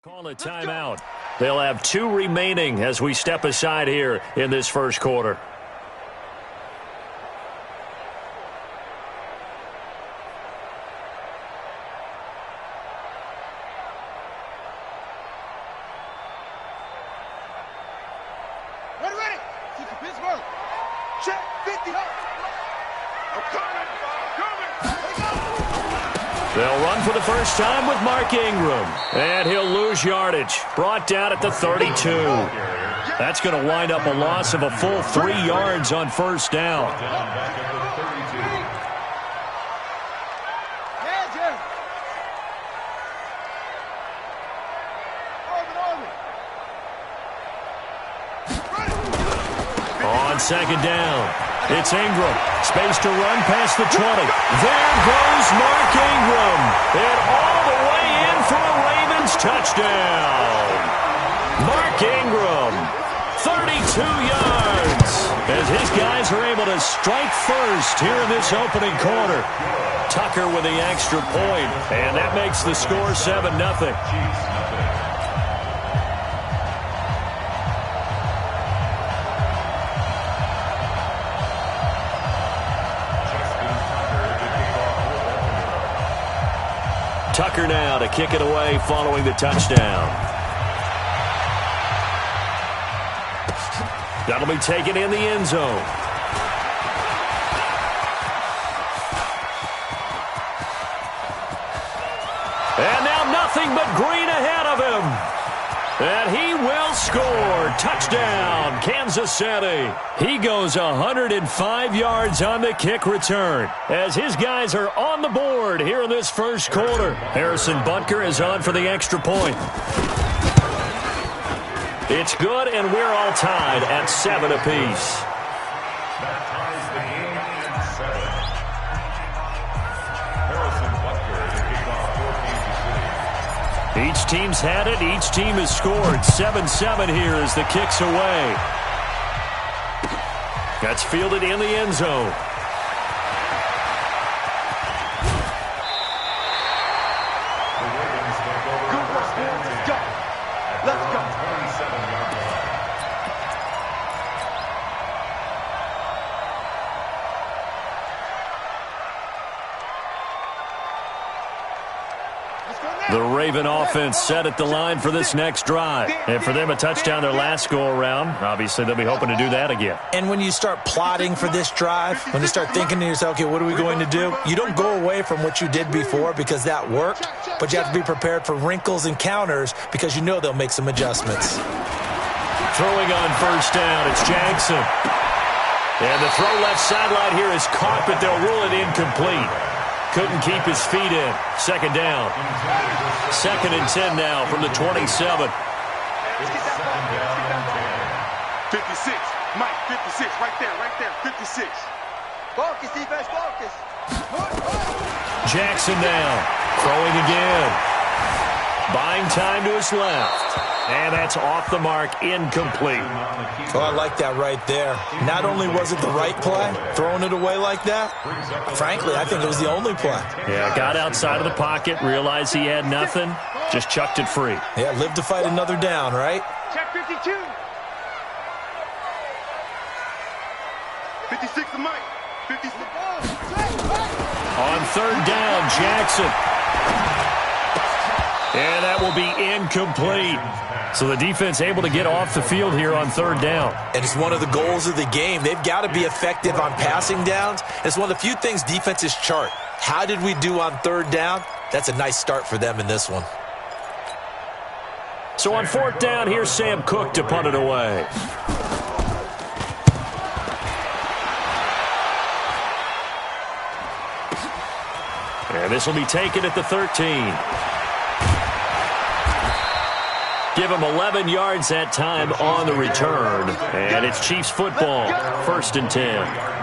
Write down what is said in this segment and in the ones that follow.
Call a timeout. They'll have 2 remaining as we step aside here in this first quarter. Ready. Keep the Pittsburgh. Check 50. I'm coming. They'll run for the first time with Mark Ingram. And he'll lose yardage. Brought down at the 32. That's going to wind up a loss of a full 3 yards on first down. On second down, it's Ingram. Space to run past the 20. There goes Mark Ingram. And all the way in for a Ravens touchdown. Mark Ingram, 32 yards. As his guys are able to strike first here in this opening quarter. Tucker with the extra point. And that makes the score 7-0. Tucker now to kick it away following the touchdown. That'll be taken in the end zone. And now nothing but green ahead of him. And he will score. Touchdown, Kansas City. He goes 105 yards on the kick return as his guys are on the board here in this first quarter. Harrison Butker is on for the extra point. It's good, and we're all tied at 7 apiece. Each team's had it. Each team has scored. 7-7 here as the kick's away. That's fielded in the end zone. Let's go. The Raven offense set at the line for this next drive. And for them, a touchdown their last go-around. Obviously, they'll be hoping to do that again. And when you start plotting for this drive, when you start thinking to yourself, okay, what are we going to do? You don't go away from what you did before because that worked, but you have to be prepared for wrinkles and counters because you know they'll make some adjustments. Throwing on first down, it's Jackson. And the throw left sideline here is caught, but they'll rule it incomplete. Couldn't keep his feet in. Second down. 2nd and 10 now from the 27. 56. Mike, 56. Right there. 56. Focus, defense, focus. Jackson now. Throwing again. Buying time to his left. And that's off the mark, incomplete. Oh, I like that right there. Not only was it the right play, throwing it away like that, frankly, I think it was the only play. Yeah, got outside of the pocket, realized he had nothing, just chucked it free. Yeah, live to fight another down, right? Check 52. 56 to Mike. 56. On third down, Jackson. And that will be incomplete. So the defense able to get off the field here on third down. And it's one of the goals of the game. They've got to be effective on passing downs. It's one of the few things defenses chart. How did we do on third down? That's a nice start for them in this one. So on fourth down, here's Sam Cook to punt it away. And this will be taken at the 13. Give him 11 yards that time on the return. And it's Chiefs football, 1st and 10.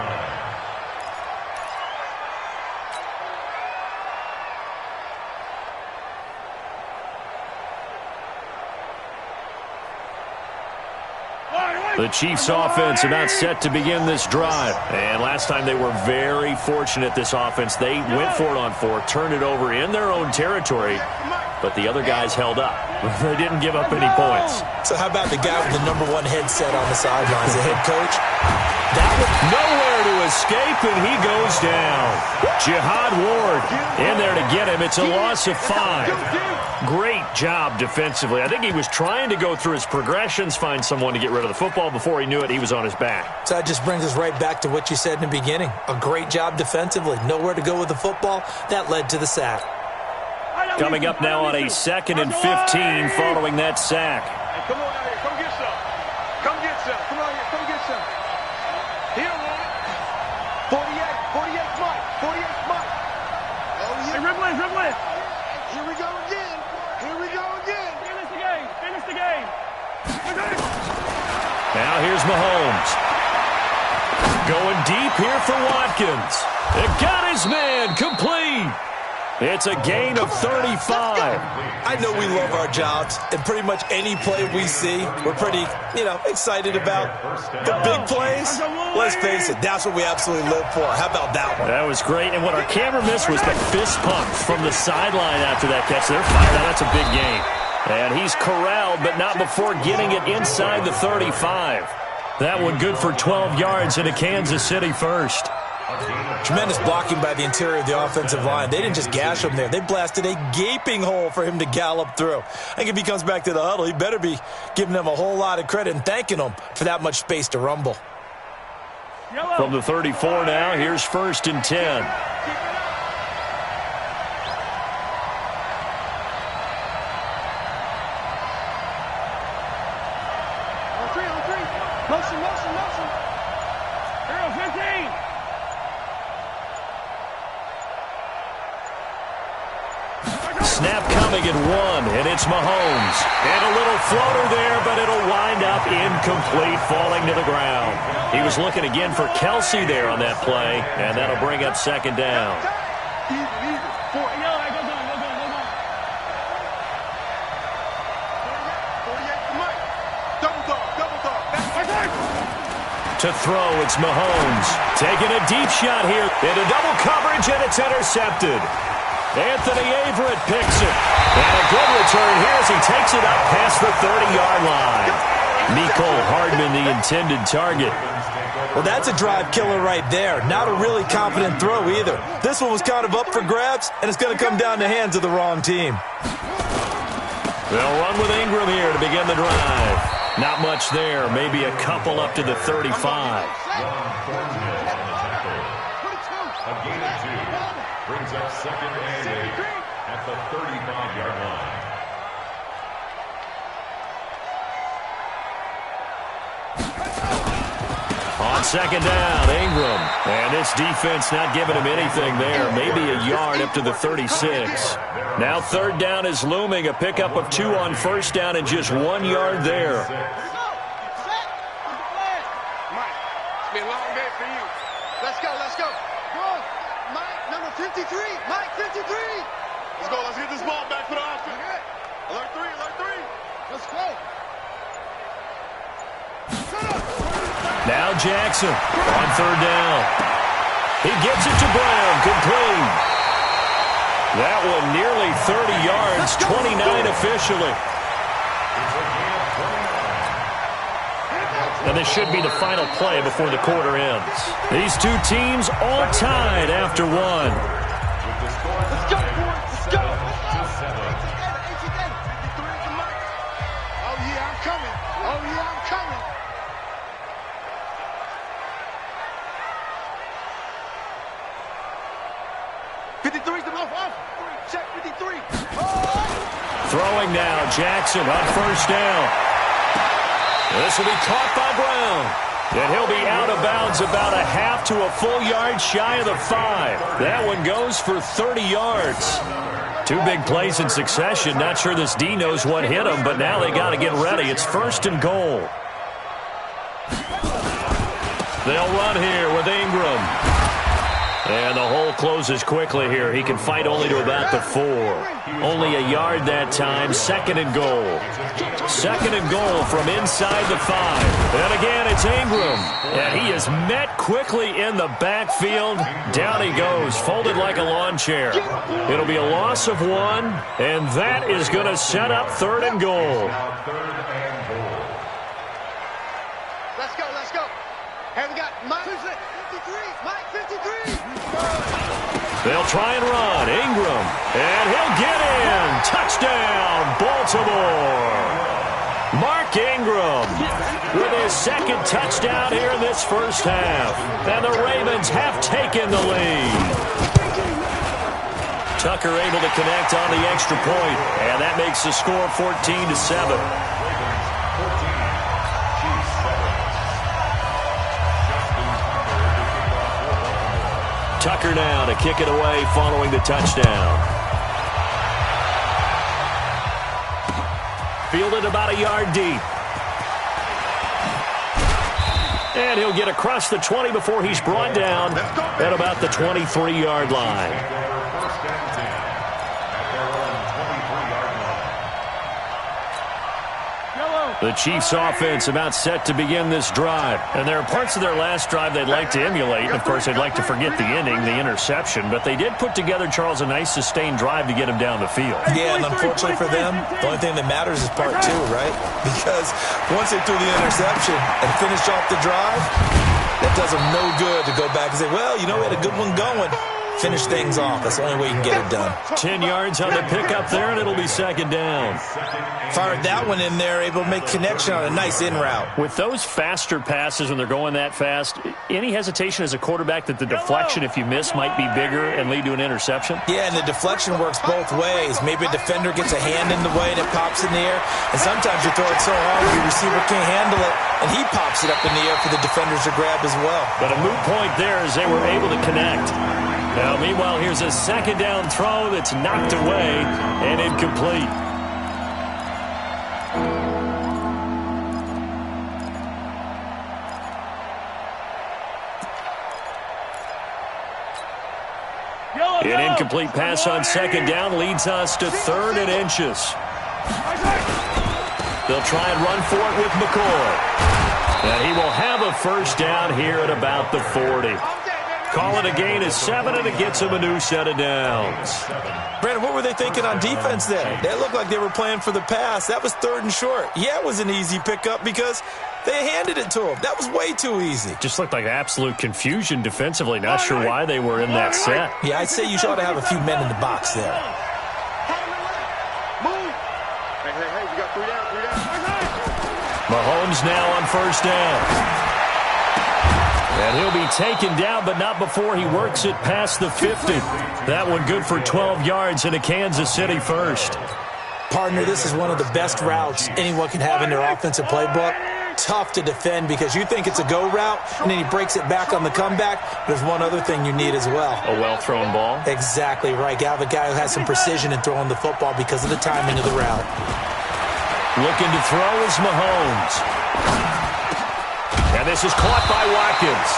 The Chiefs offense about set to begin this drive. And last time they were very fortunate, this offense. They went for it on 4, turned it over in their own territory. but the other guys held up. They didn't give up any points. So how about the guy with the number 1 headset on the sidelines, the head coach? That was nowhere to escape, and he goes down. Jihad Ward in there to get him. It's a loss of 5. Great job defensively. I think he was trying to go through his progressions, find someone to get rid of the football. Before he knew it, he was on his back. So that just brings us right back to what you said in the beginning. A great job defensively. Nowhere to go with the football. That led to the sack. Coming up now on a 2nd and 15 following that sack. Hey, come on out here. Come get some. Come get some. Come on here. Come get some. Here, man. 48 Mike. 48 Mike. Oh, yeah. Hey, Ripley. Here we go again. Here we go again. Finish the game. Finish the game. Now here's Mahomes. Going deep here for Watkins. It got his man complete. It's a gain of 35. I know we love our jobs, and pretty much any play we see, we're pretty, excited about. The big plays, let's face it, that's what we absolutely live for. How about that one? That was great, and what our camera missed was the fist pump from the sideline after that catch. They're fired out. That's a big gain. And he's corralled, but not before getting it inside the 35. That one good for 12 yards into Kansas City first. Tremendous blocking by the interior of the offensive line. They didn't just gash him there. They blasted a gaping hole for him to gallop through. I think if he comes back to the huddle, he better be giving them a whole lot of credit and thanking them for that much space to rumble. From the 34 now, here's 1st and 10. Motion. Hero 15. Snap coming at 1, and it's Mahomes. And a little floater there, but it'll wind up incomplete, falling to the ground. He was looking again for Kelsey there on that play, and that'll bring up 2nd down. To throw, it's Mahomes. Taking a deep shot here into double coverage, and it's intercepted. Anthony Averett picks it. And a good return here as he takes it up past the 30-yard line. Mecole Hardman, the intended target. Well, that's a drive killer right there. Not a really confident throw either. This one was kind of up for grabs, and it's going to come down the hands of the wrong team. They'll run with Ingram here to begin the drive. Not much there. Maybe a couple up to the 35. A gain of 2 brings up 2nd and 8 at the 35-yard line. On 2nd down, Ingram. And this defense not giving him anything there. Maybe a yard up to the 36. Now 3rd down is looming. A pickup of 2 on 1st down and just 1 yard there. Mike, it's been a long day for you. Let's go. Come on. Mike, number 53. Mike, 53. Let's go. Let's get this ball back for the offense. Alert 3. Let's go. Now Jackson on 3rd down. He gets it to Brown, complete. That one nearly 30 yards, 29 officially. And this should be the final play before the quarter ends. These two teams all tied after 1. Let's go, boys. Let's go. Oh, yeah, I'm coming. 53's the off. Check 53. Throwing now, Jackson on 1st down. This will be caught by Brown. And he'll be out of bounds about a half to a full yard shy of the 5. That one goes for 30 yards. 2 big plays in succession. Not sure this D knows what hit him, but now they got to get ready. It's 1st and goal. They'll run here with Ingram. And the hole closes quickly here. He can fight only to about the 4. Only a yard that time. 2nd and goal. 2nd and goal from inside the 5. And again, it's Ingram. And he is met quickly in the backfield. Down he goes, folded like a lawn chair. It'll be a loss of 1, and that is going to set up 3rd and goal. Let's go, let's go. Here we got Mike 53. Mike 53. They'll try and run. Ingram. And he'll get in. Touchdown, Baltimore. Mark Ingram with his 2nd touchdown here in this first half. And the Ravens have taken the lead. Tucker able to connect on the extra point. And that makes the score 14-7. Tucker now to kick it away following the touchdown. Fielded about a yard deep. And he'll get across the 20 before he's brought down at about the 23-yard line. The Chiefs' offense about set to begin this drive. And there are parts of their last drive they'd like to emulate. And, of course, they'd like to forget the ending, the interception. But they did put together, Charles, a nice sustained drive to get him down the field. Yeah, and unfortunately for them, the only thing that matters is part 2, right? Because once they threw the interception and finished off the drive, that does them no good to go back and say, well, you know, we had a good one going. Finish things off. That's the only way you can get it done. 10 yards on the pickup there, and it'll be 2nd down. Fired that one in there, able to make connection on a nice in route. With those faster passes when they're going that fast, any hesitation as a quarterback that the deflection, if you miss, might be bigger and lead to an interception? Yeah, and the deflection works both ways. Maybe a defender gets a hand in the way and it pops in the air, and sometimes you throw it so hard your receiver can't handle it, and he pops it up in the air for the defenders to grab as well. But a moot point there as they were able to connect. Now, meanwhile, here's a 2nd down throw that's knocked away and incomplete. An incomplete pass on 2nd down leads us to 3rd and inches. They'll try and run for it with McCoy. And he will have a first down here at about the 40. Call it a gain of 7, and it gets him a new set of downs. Brandon, what were they thinking on defense there? They looked like they were playing for the pass. That was 3rd and short. Yeah, it was an easy pickup because they handed it to him. That was way too easy. Just looked like absolute confusion defensively. Not sure why they were in that set. Yeah, I'd say you ought to have a few men in the box there. Move. Hey, we got 3 down, 3 down. Mahomes now on first down. And he'll be taken down, but not before he works it past the 50. That one good for 12 yards in a Kansas City first. Partner, this is one of the best routes anyone can have in their offensive playbook. Tough to defend because you think it's a go route, and then he breaks it back on the comeback. There's one other thing you need as well. A well-thrown ball? Exactly right. You have a guy who has some precision in throwing the football because of the timing of the route. Looking to throw is Mahomes. And this is caught by Watkins.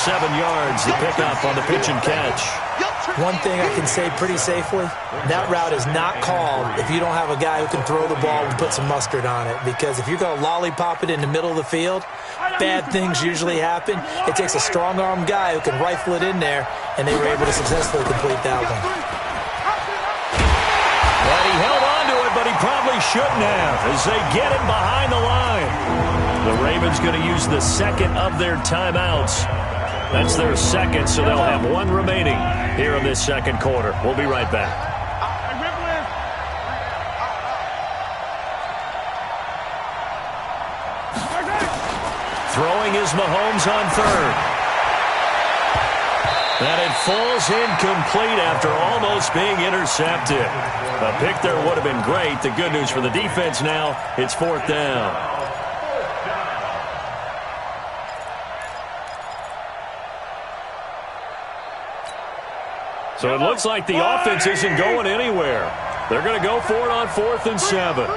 7 yards, the pickup on the pitch and catch. One thing I can say pretty safely, that route is not called if you don't have a guy who can throw the ball and put some mustard on it. Because if you're going to lollipop it in the middle of the field, bad things usually happen. It takes a strong-armed guy who can rifle it in there, and they were able to successfully complete that one. But he held on to it, but he probably shouldn't have as they get him behind the line. The Ravens going to use the 2nd of their timeouts. That's their 2nd, so they'll have 1 remaining here in this 2nd quarter. We'll be right back. Throwing is Mahomes on 3rd. And it falls incomplete after almost being intercepted. A pick there would have been great. The good news for the defense now, it's 4th down. So it looks like the offense isn't going anywhere. They're going to go for it on 4th and 7.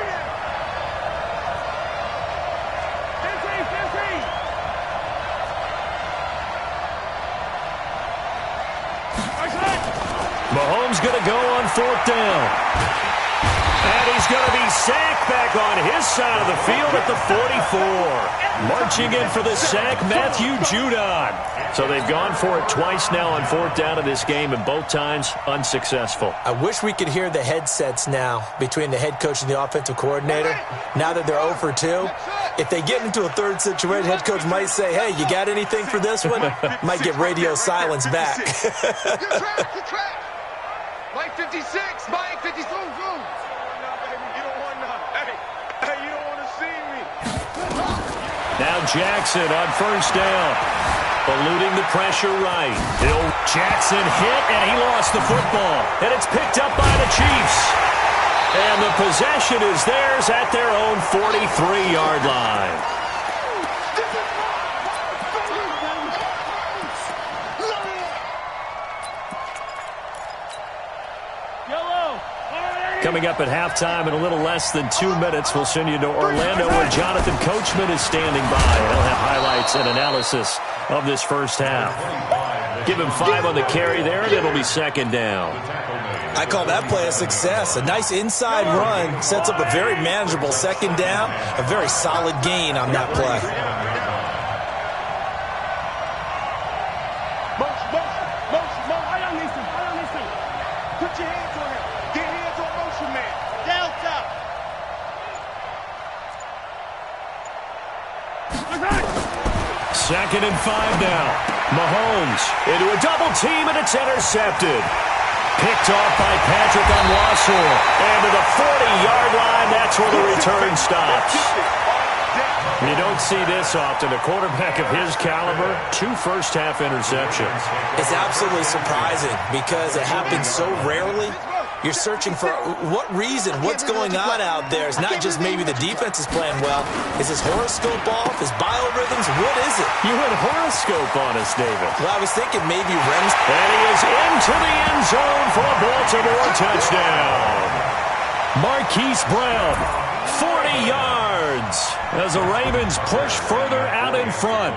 Mahomes going to go on 4th down. And he's going to be sacked back on his side of the field at the 44. Marching in for the sack, Matthew Judon. So they've gone for it twice now on 4th down in this game, and both times unsuccessful. I wish we could hear the headsets now between the head coach and the offensive coordinator. Now that they're 0 for 2, if they get into a third situation, head coach might say, hey, you got anything for this one? Might get radio silence back. You're trapped. You're trapped. Mike 56. Mike 56. Zoom. Now Jackson on 1st down. Eluding the pressure right. Jackson hit, and he lost the football. And it's picked up by the Chiefs. And the possession is theirs at their own 43-yard line. Coming up at halftime in a little less than 2 minutes, we'll send you to Orlando where Jonathan Coachman is standing by. He'll have highlights and analysis of this first half. Give him 5 on the carry there, and it'll be 2nd down. I call that play a success. A nice inside run sets up a very manageable 2nd down, a very solid gain on that play. Put your hands on him. Get hands on motion, man. Delta. 2nd and 5 now. Mahomes into a double team, and it's intercepted. Picked off by Patrick Onwuasor. And to the 40-yard line, that's where the return stops. You don't see this often. A quarterback of his caliber, 2 first-half interceptions. It's absolutely surprising because it happens so rarely. You're searching for what reason, what's going on out there. It's not just maybe the defense is playing well. Is his horoscope off? His biorhythms? What is it? You went horoscope on us, David. Well, I was thinking maybe REM's. And he is into the end zone for a Baltimore touchdown. Marquise Brown, 40 yards as the Ravens push further out in front.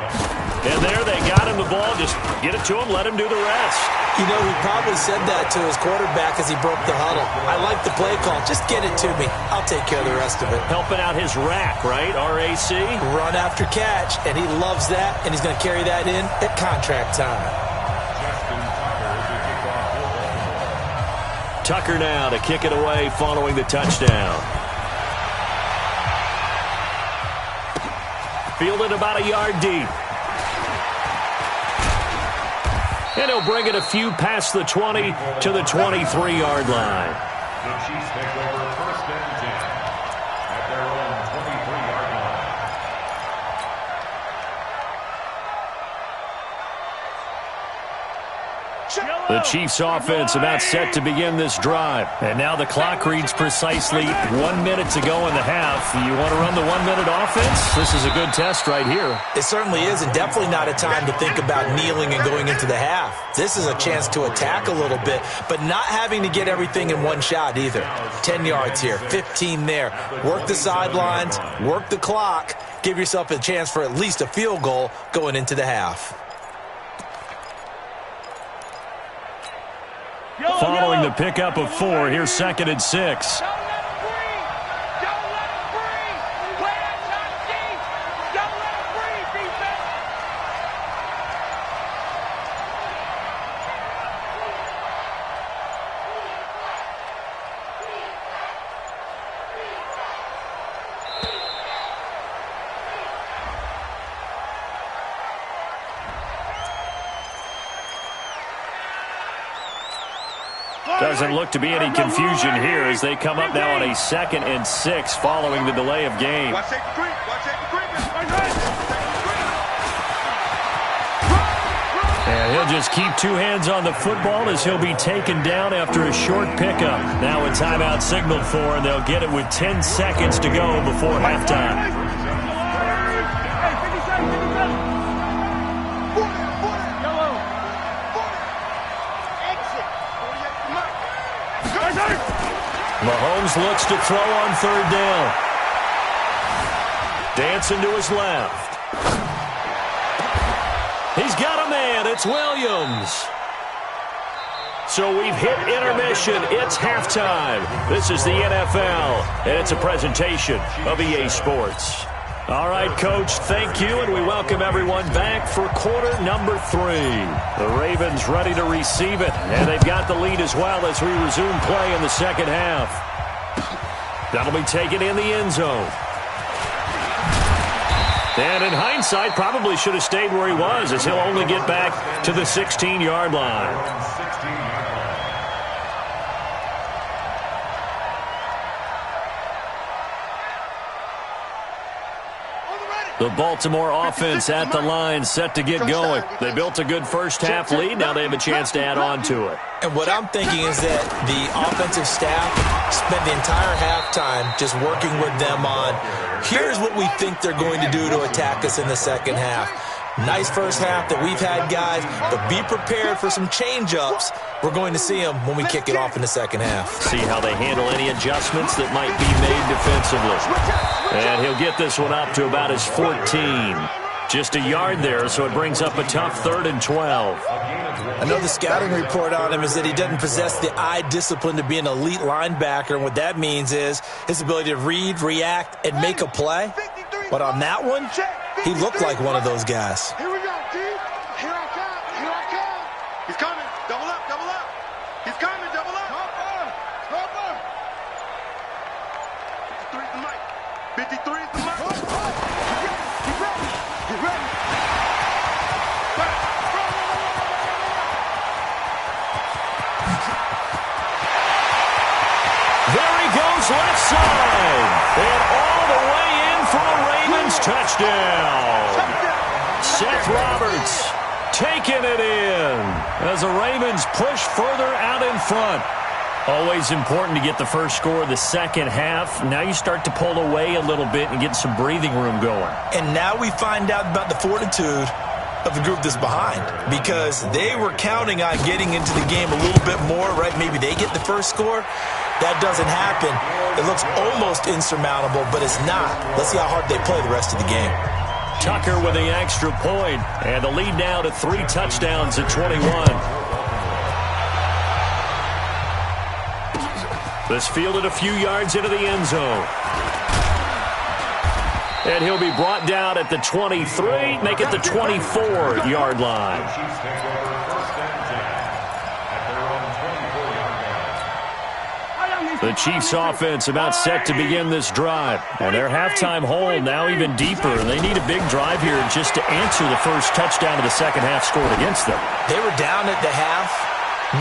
And there they got him the ball. Just get it to him, let him do the rest. You know, he probably said that to his quarterback as he broke the huddle. I like the play call. Just get it to me. I'll take care of the rest of it. Helping out his rack, right? R-A-C? Run after catch, and he loves that, and he's going to carry that in at contract time. Tucker now to kick it away following the touchdown. Fielded about a yard deep. And he'll bring it a few past the 20 to the 23-yard line. The Chiefs take over 1st and 10 at their own 23-yard line. The Chiefs offense about set to begin this drive. And now the clock reads precisely 1 minute to go in the half. You want to run the 1 minute offense? This is a good test right here. It certainly is, and definitely not a time to think about kneeling and going into the half. This is a chance to attack a little bit, but not having to get everything in one shot either. 10 yards here, 15 there. Work the sidelines, work the clock, give yourself a chance for at least a field goal going into the half. Following the pickup of 4, here's 2nd and 6. Doesn't look to be any confusion here as they come up now on a 2nd and 6 following the delay of game. Watch take the creep. Watch take the creep. And he'll just keep 2 hands on the football as he'll be taken down after a short pickup. Now a timeout signaled for, and they'll get it with 10 seconds to go before halftime. Mahomes looks to throw on 3rd down. Dancing to his left. He's got a man. It's Williams. So we've hit intermission. It's halftime. This is the NFL, and it's a presentation of EA Sports. All right, Coach, thank you, and we welcome everyone back for quarter number 3. The Ravens ready to receive it, and they've got the lead as well as we resume play in the second half. That'll be taken in the end zone. And in hindsight, probably should have stayed where he was, as he'll only get back to the 16-yard line. The Baltimore offense at the line, set to get going. They built a good first-half lead. Now they have a chance to add on to it. And what I'm thinking is that the offensive staff spent the entire halftime just working with them on, here's what we think they're going to do to attack us in the second half. Nice first half that we've had, guys, but be prepared for some change-ups. We're going to see them when we kick it off in the second half. See how they handle any adjustments that might be made defensively. And he'll get this one up to about his 14. Just a yard there, so it brings up a tough 3rd and 12. I know the scouting report on him is that he doesn't possess the eye discipline to be an elite linebacker, and what that means is his ability to read, react, and make a play. But on that one, he looked like one of those guys. Here we go, D. Here I come. Here I come. He's coming. Double up. Double up. He's coming. Double up. Stop him. 53 is the mic. 53 is the mic. He's ready. He's ready. There he goes, left side. And all the way in for a Ravens touchdown. Seth Roberts taking it in as the Ravens push further out in front. Always important to get the first score of the second half. Now you start to pull away a little bit and get some breathing room going. And now we find out about the fortitude of the group that's behind, because they were counting on getting into the game a little bit more, right? Maybe they get the first score. That doesn't happen. It looks almost insurmountable, but it's not. Let's see how hard they play the rest of the game. Tucker with the extra point, and the lead now to 3 touchdowns at 21. This fielded a few yards into the end zone. And he'll be brought down at the 23, make it the 24-yard line. The Chiefs offense about set to begin this drive. And their halftime hole now even deeper. And they need a big drive here just to answer the first touchdown of the second half scored against them. They were down at the half.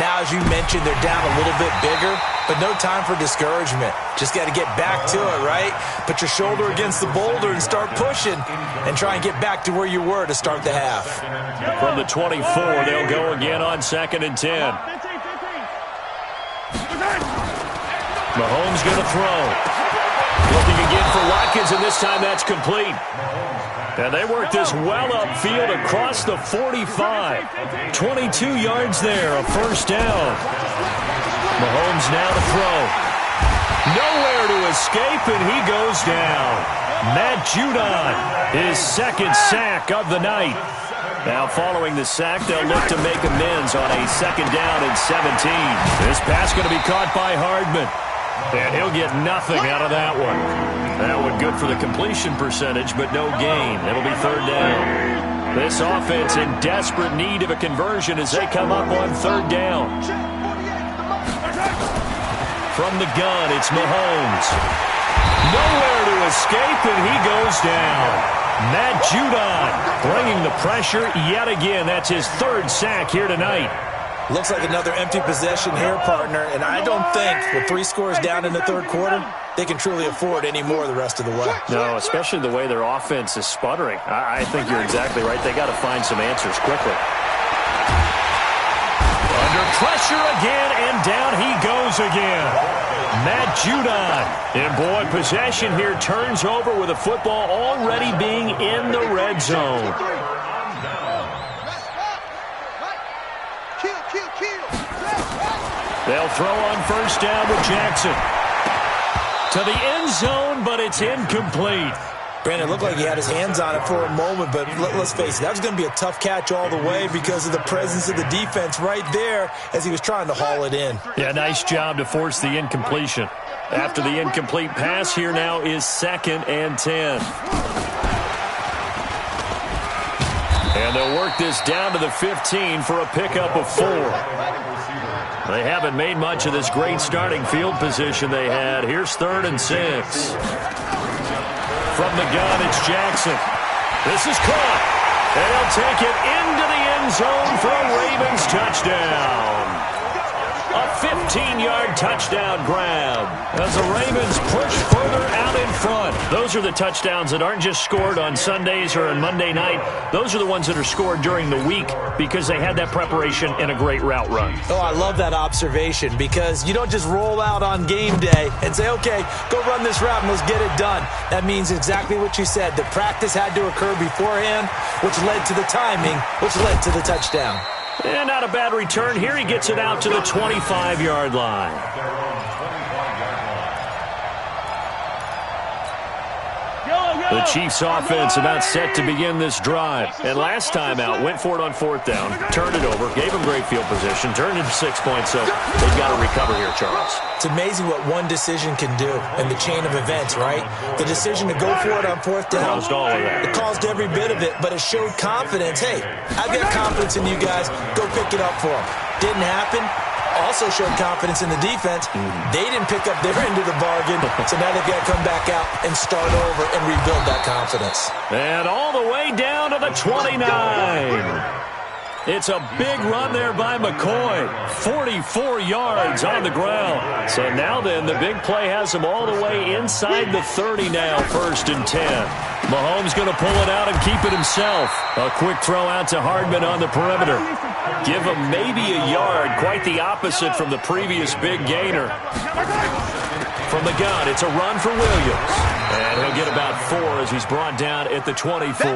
Now, as you mentioned, they're down a little bit bigger, but no time for discouragement. Just got to get back to it, right? Put your shoulder against the boulder and start pushing and try and get back to where you were to start the half. From the 24, they'll go again on 2nd and 10. Mahomes going to throw. Looking again for Watkins, and this time that's complete. And they work this well upfield across the 45. 22 yards there, a first down. Mahomes now to throw. Nowhere to escape, and he goes down. Matt Judon, his second sack of the night. Now following the sack, they'll look to make amends on a 2nd down and 17. This pass going to be caught by Hardman. And he'll get nothing out of that one. That one good for the completion percentage, but no gain. It'll be 3rd down. This offense in desperate need of a conversion as they come up on 3rd down. From the gun, it's Mahomes. Nowhere to escape, and he goes down. Matt Judon bringing the pressure yet again. That's his 3rd sack here tonight. Looks like another empty possession here, partner, and I don't think with 3 scores down in the 3rd quarter, they can truly afford any more the rest of the way. No, especially the way their offense is sputtering. I think you're exactly right. They got to find some answers quickly. Under pressure again, and down he goes again. Matt Judon. And boy, possession here turns over with the football already being in the red zone. They'll throw on 1st down with Jackson. To the end zone, but it's incomplete. Brandon, it looked like he had his hands on it for a moment, but let's face it, that was going to be a tough catch all the way because of the presence of the defense right there as he was trying to haul it in. Yeah, nice job to force the incompletion. After the incomplete pass, here now is 2nd and 10. And they'll work this down to the 15 for a pickup of 4. They haven't made much of this great starting field position they had. Here's 3rd and 6. From the gun, it's Jackson. This is caught. And he'll take it into the end zone for a Ravens touchdown. A 15-yard touchdown grab as the Ravens push further out in front. Those are the touchdowns that aren't just scored on Sundays or on Monday night. Those are the ones that are scored during the week because they had that preparation and a great route run. Oh, I love that observation because you don't just roll out on game day and say, okay, go run this route and let's get it done. That means exactly what you said. The practice had to occur beforehand, which led to the timing, which led to the touchdown. And not a bad return. Here he gets it out to the 25-yard line. The Chiefs offense about set to begin this drive. And last time out, went for it on 4th down, turned it over, gave him great field position, turned into 6 points. So they've got to recover here, Charles. It's amazing what one decision can do in the chain of events, right? The decision to go for it on 4th down. Caused all of that. It caused every bit of it, but it showed confidence. Hey, I've got confidence in you guys. Go pick it up for them. Didn't happen. Also showed confidence in the defense. They didn't pick up their end of the bargain, so now they've got to come back out and start over and rebuild that confidence. And all the way down to the 29. It's a big run there by McCoy. 44 yards on the ground. So now then, the big play has him all the way inside the 30 now, 1st and 10. Mahomes going to pull it out and keep it himself. A quick throw out to Hardman on the perimeter. Give him maybe a yard, quite the opposite from the previous big gainer. From the gun, it's a run for Williams. And he'll get about 4 as he's brought down at the 24.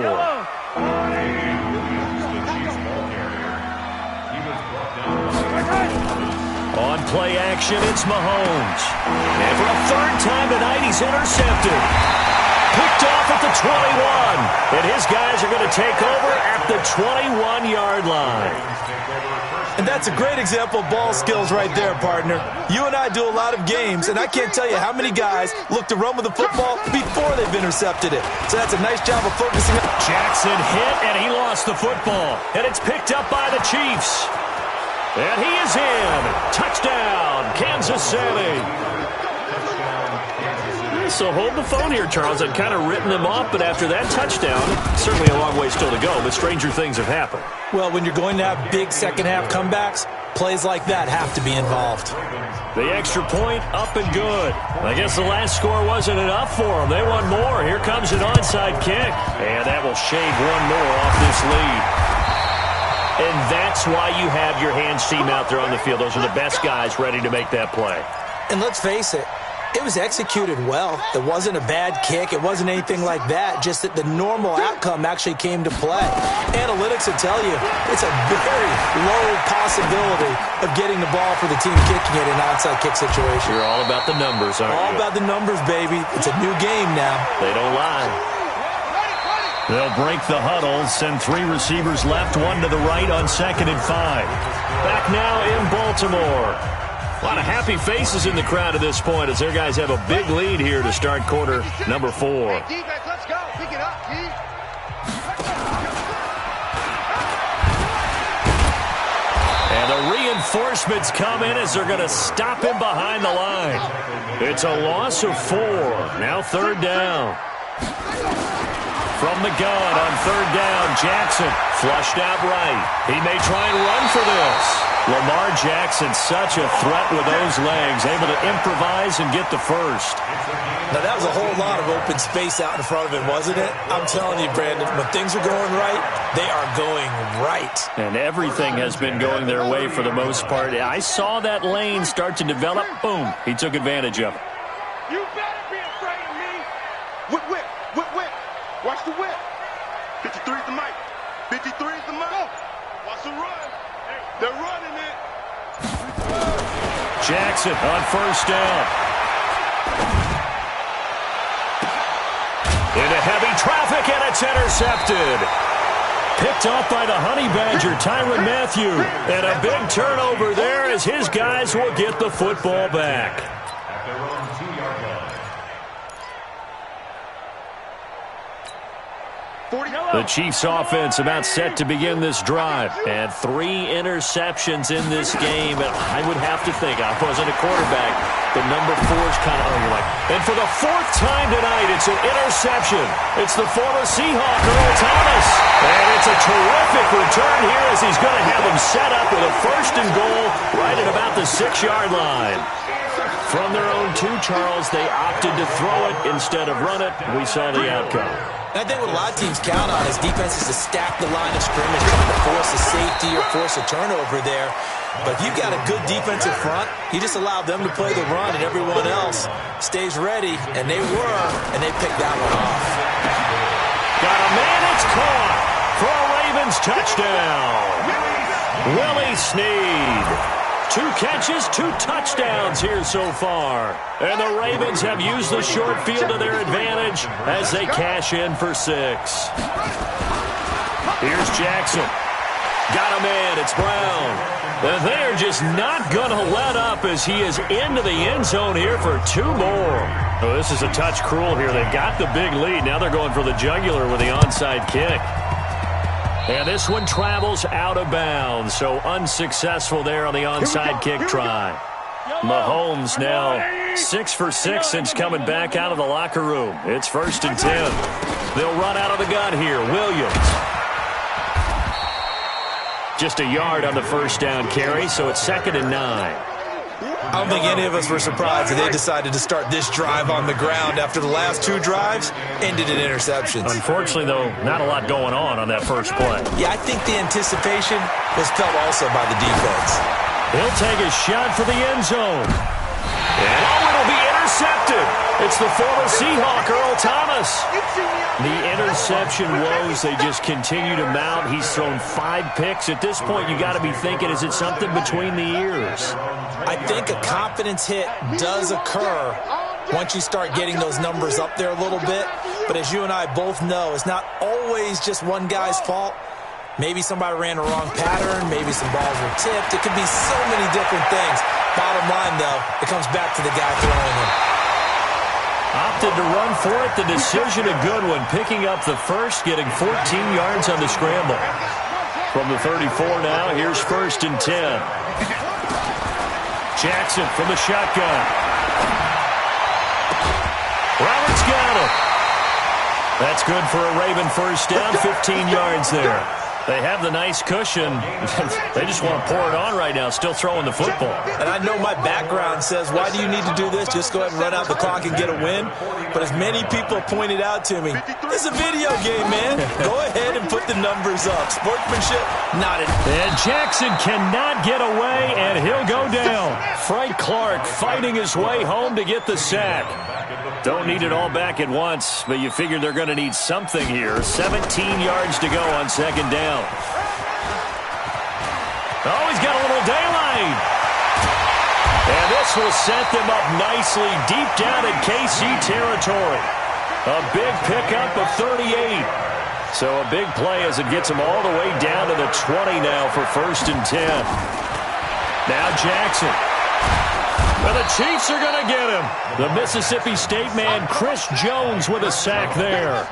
On play action, it's Mahomes. And for a 3rd time tonight, he's intercepted. Picked off at the 21. And his guys are going to take over at the 21-yard line. And that's a great example of ball skills right there, partner. You and I do a lot of games, and I can't tell you how many guys look to run with the football before they've intercepted it. So that's a nice job of focusing. Jackson hit, and he lost the football. And it's picked up by the Chiefs. And he is in. Touchdown, Kansas City. So hold the phone here, Charles. I'd kind of written them off, but after that touchdown, certainly a long way still to go, but stranger things have happened. Well, when you're going to have big second-half comebacks, plays like that have to be involved. The extra point up and good. I guess the last score wasn't enough for them. They want more. Here comes an onside kick. And that will shave one more off this lead. And that's why you have your hands team out there on the field. Those are the best guys ready to make that play. And let's face it, it was executed well. It wasn't a bad kick. It wasn't anything like that. Just that the normal outcome actually came to play. Analytics will tell you it's a very low possibility of getting the ball for the team kicking it in an onside kick situation. You're all about the numbers, aren't you? All about the numbers, baby. It's a new game now. They don't lie. They'll break the huddle, send 3 receivers left, 1 to the right on 2nd and 5. Back now in Baltimore. A lot of happy faces in the crowd at this point as their guys have a big lead here to start quarter number 4. Hey, defense, let's go. Pick it up, G. And the reinforcements come in as they're going to stop him behind the line. It's a loss of 4. Now 3rd down. From the gun on 3rd down, Jackson flushed out right. He may try and run for this. Lamar Jackson, such a threat with those legs, able to improvise and get the first. Now, that was a whole lot of open space out in front of him, wasn't it? I'm telling you, Brandon, when things are going right, they are going right. And everything has been going their way for the most part. I saw that lane start to develop. Boom. He took advantage of it. You better be afraid of me. Whip, whip, whip, whip. Watch the whip. 53 is the mic. 53 is the mic. Watch the run. They're running it. Jackson on 1st down. Into heavy traffic, and it's intercepted. Picked off by the Honey Badger, Tyrann Mathieu. And a big turnover there as his guys will get the football back. At their own 2-yard line. The Chiefs offense about set to begin this drive. And 3 interceptions in this game. And I would have to think, I wasn't a quarterback, but number 4 is kind of, you're like. And for the 4th time tonight, it's an interception. It's the former Seahawk, Earl Thomas. And it's a terrific return here as he's going to have them set up with a 1st and goal right at about the 6-yard line. From their own 2, Charles, they opted to throw it instead of run it. We saw the outcome. And I think what a lot of teams count on is defenses to stack the line of scrimmage, trying to force a safety or force a turnover there. But if you've got a good defensive front, you just allow them to play the run and everyone else stays ready. And they were, and they picked that one off. Got a man, it's caught for a Ravens touchdown. Willie Snead. 2 catches, 2 touchdowns here so far. And the Ravens have used the short field to their advantage as they cash in for 6. Here's Jackson. Got a man, it's Brown. And they are just not going to let up as he is into the end zone here for 2 more. Oh, this is a touch cruel here. They've got the big lead. Now they're going for the jugular with the onside kick. And this one travels out of bounds, so unsuccessful there on the onside kick try. Mahomes now 6 for 6 since coming back out of the locker room. It's 1st and 10. They'll run out of the gun here. Williams. Just a yard on the 1st down carry, so it's 2nd and 9. I don't think any of us were surprised that they decided to start this drive on the ground after the last 2 drives ended in interceptions. Unfortunately, though, not a lot going on that first play. Yeah, I think the anticipation was felt also by the defense. He'll take a shot for the end zone. And it'll be intercepted. It's the former Seahawk, Earl Thomas. The interception woes, they just continue to mount. He's thrown 5 picks. At this point, you got to be thinking, is it something between the ears? I think a confidence hit does occur once you start getting those numbers up there a little bit. But as you and I both know, it's not always just one guy's fault. Maybe somebody ran a wrong pattern. Maybe some balls were tipped. It could be so many different things. Bottom line, though, it comes back to the guy throwing them. Opted to run for it. The decision a good one. Picking up the 1st, getting 14 yards on the scramble. From the 34 now, here's 1st and 10. Jackson from the shotgun. Roberts got it. That's good for a Raven 1st down, 15 yards there. They have the nice cushion. They just want to pour it on right now, still throwing the football. And I know my background says, why do you need to do this? Just go ahead and run out the clock and get a win. But as many people pointed out to me, this is a video game, man. Go ahead and put the numbers up. Sportsmanship, not it. And Jackson cannot get away, and he'll go down. Frank Clark fighting his way home to get the sack. Don't need it all back at once, but you figure they're going to need something here. 17 yards to go on 2nd down. Oh, he's got a little daylight. And this will set them up nicely deep down in KC territory. A big pickup of 38. So a big play as it gets them all the way down to the 20 now for 1st and 10. Now Jackson. Well, the Chiefs are going to get him. The Mississippi State man, Chris Jones, with a sack there.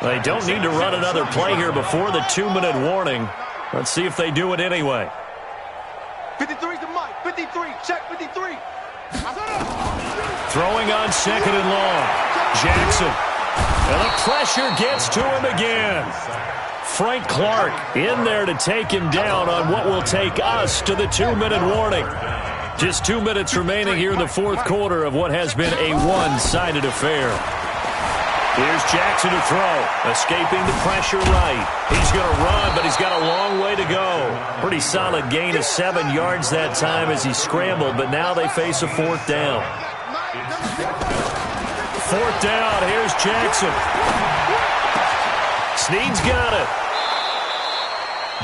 They don't need to run another play here before the 2-minute warning. Let's see if they do it anyway. 53 to Mike. 53. Check 53. Throwing on 2nd and long. Jackson. And the pressure gets to him again. Frank Clark in there to take him down on what will take us to the 2-minute warning. Just 2 minutes remaining here in the 4th quarter of what has been a one-sided affair. Here's Jackson to throw. Escaping the pressure right. He's going to run, but he's got a long way to go. Pretty solid gain of 7 yards that time as he scrambled, but now they face a 4th down. 4th down, here's Jackson. Snead's got it.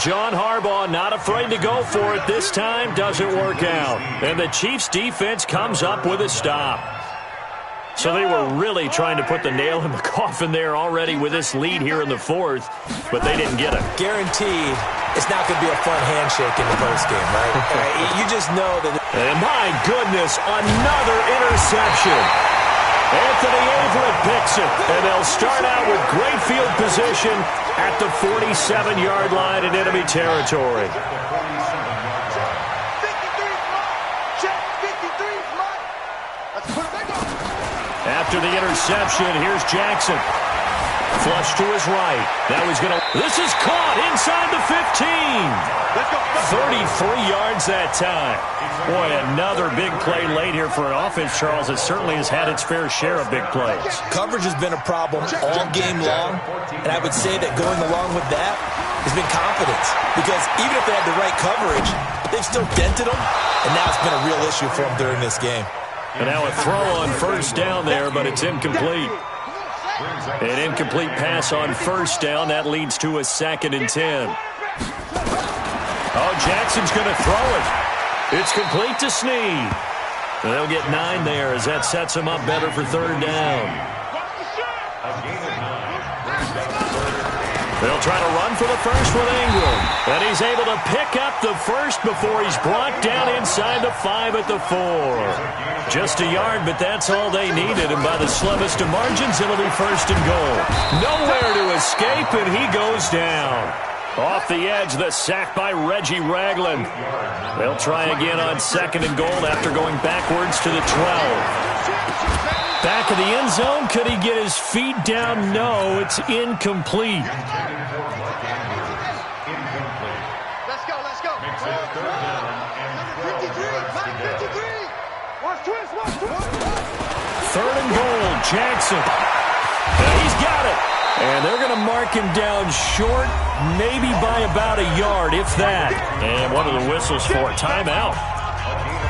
John Harbaugh not afraid to go for it this time. Doesn't work out. And the Chiefs defense comes up with a stop. So they were really trying to put the nail in the coffin there already with this lead here in the fourth, but they didn't get it. Guaranteed it's not going to be a fun handshake in the postgame, right? You just know that. And my goodness, another interception. Anthony Averett picks it, and they'll start out with great field position at the 47-yard line in enemy territory. After the interception, here's Jackson. Flush to his right. Now he's going to... This is caught inside the 15. 33 yards that time. Boy, another big play late here for an offense, Charles. It certainly has had its fair share of big plays. Coverage has been a problem all game long, and I would say that going along with that has been confidence. Because even if they had the right coverage, they've still dented them, and now it's been a real issue for them during this game. And now a throw on first down there, but it's incomplete. An incomplete pass on first down. That leads to a 2nd and 10. Oh, Jackson's going to throw it. It's complete to Snead. They'll get 9 there as that sets them up better for third down. They'll try to run for the first with Ingram. And he's able to pick up the first before he's brought down inside the 5 at the 4. Just a yard, but that's all they needed. And by the slimmest of margins, it'll be first and goal. Nowhere to escape, and he goes down. Off the edge, the sack by Reggie Ragland. They'll try again on 2nd and goal after going backwards to the 12. Back of the end zone. Could he get his feet down? No, it's incomplete. Let's go, let's go. Number 53, Mike 53. Third and goal, Jackson. And he's got it. And they're going to mark him down short, maybe by about a yard, if that. And what are the whistles for? Timeout.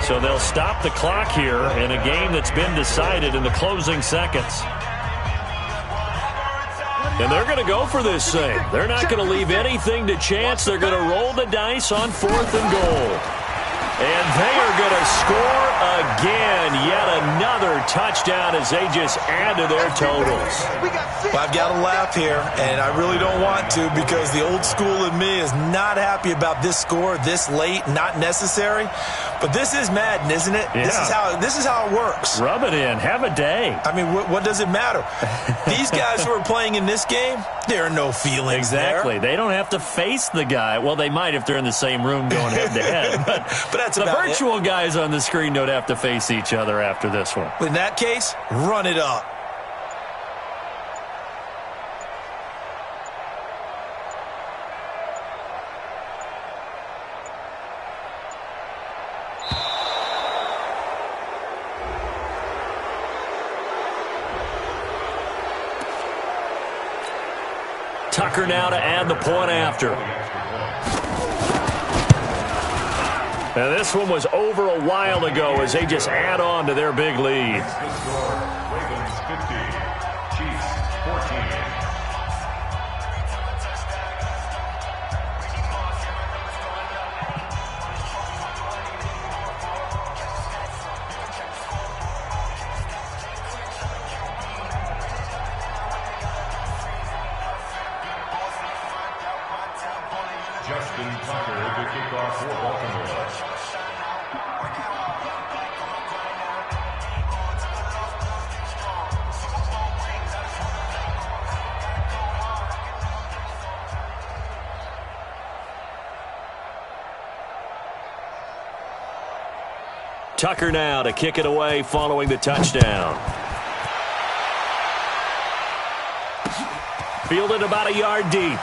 So they'll stop the clock here in a game that's been decided in the closing seconds. And they're going to go for this thing. They're not going to leave anything to chance. They're going to roll the dice on 4th and goal. And they are going to score again. Yet another touchdown as they just add to their totals. Well, I've got to laugh here, and I really don't want to because the old school in me is not happy about this score this late, not necessary. But this is Madden, isn't it? Yeah. This is how it works. Rub it in. Have a day. I mean, what does it matter? These guys who are playing in this game, there are no feelings Exactly. there. They don't have to face the guy. Well, they might if they're in the same room going head-to-head. But that's the about virtual guys on the screen don't have to face each other after this one. In that case, run it up. Tucker now to add the point after. And this one was over a while ago as they just add on to their big lead. Ravens 50, Chiefs 14. Justin Tucker to kick off for Baltimore. Tucker now to kick it away following the touchdown. Fielded about a yard deep.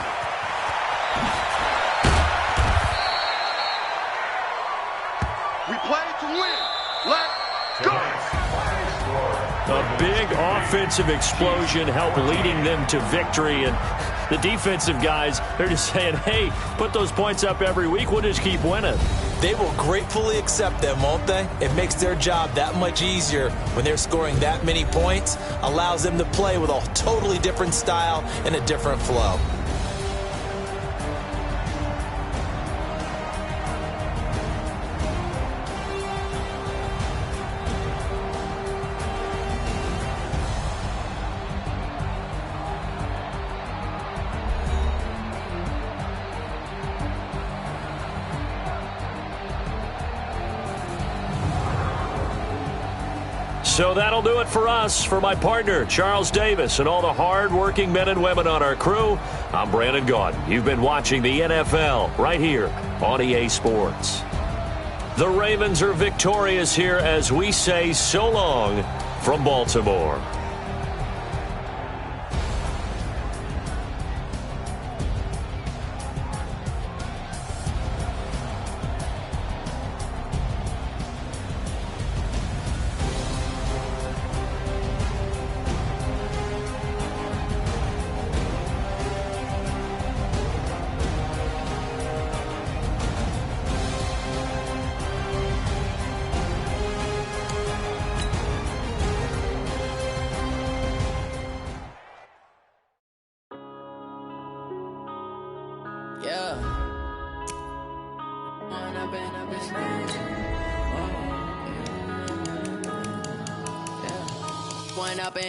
We play to win. Let's go. A big offensive explosion helped leading them to victory. And the defensive guys, they're just saying, hey, put those points up every week. We'll just keep winning. They will gratefully accept them, won't they? It makes their job that much easier when they're scoring that many points. Allows them to play with a totally different style and a different flow. So that'll do it for us. For my partner, Charles Davis, and all the hard-working men and women on our crew, I'm Brandon Gaudin. You've been watching the NFL right here on EA Sports. The Ravens are victorious here as we say so long from Baltimore.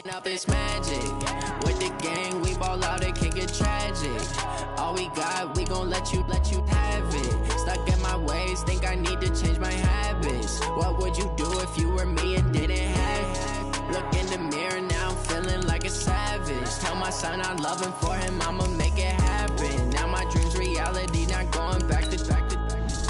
Up this magic with the gang, we ball out, it can get tragic. All we got, we gon' let you have it. Stuck in my ways, think I need to change my habits. What would you do if you were me and didn't have it? Look in the mirror now, I'm feeling like a savage. Tell my son I love him, for him I'ma make it happen. Now my dreams reality, not going back to.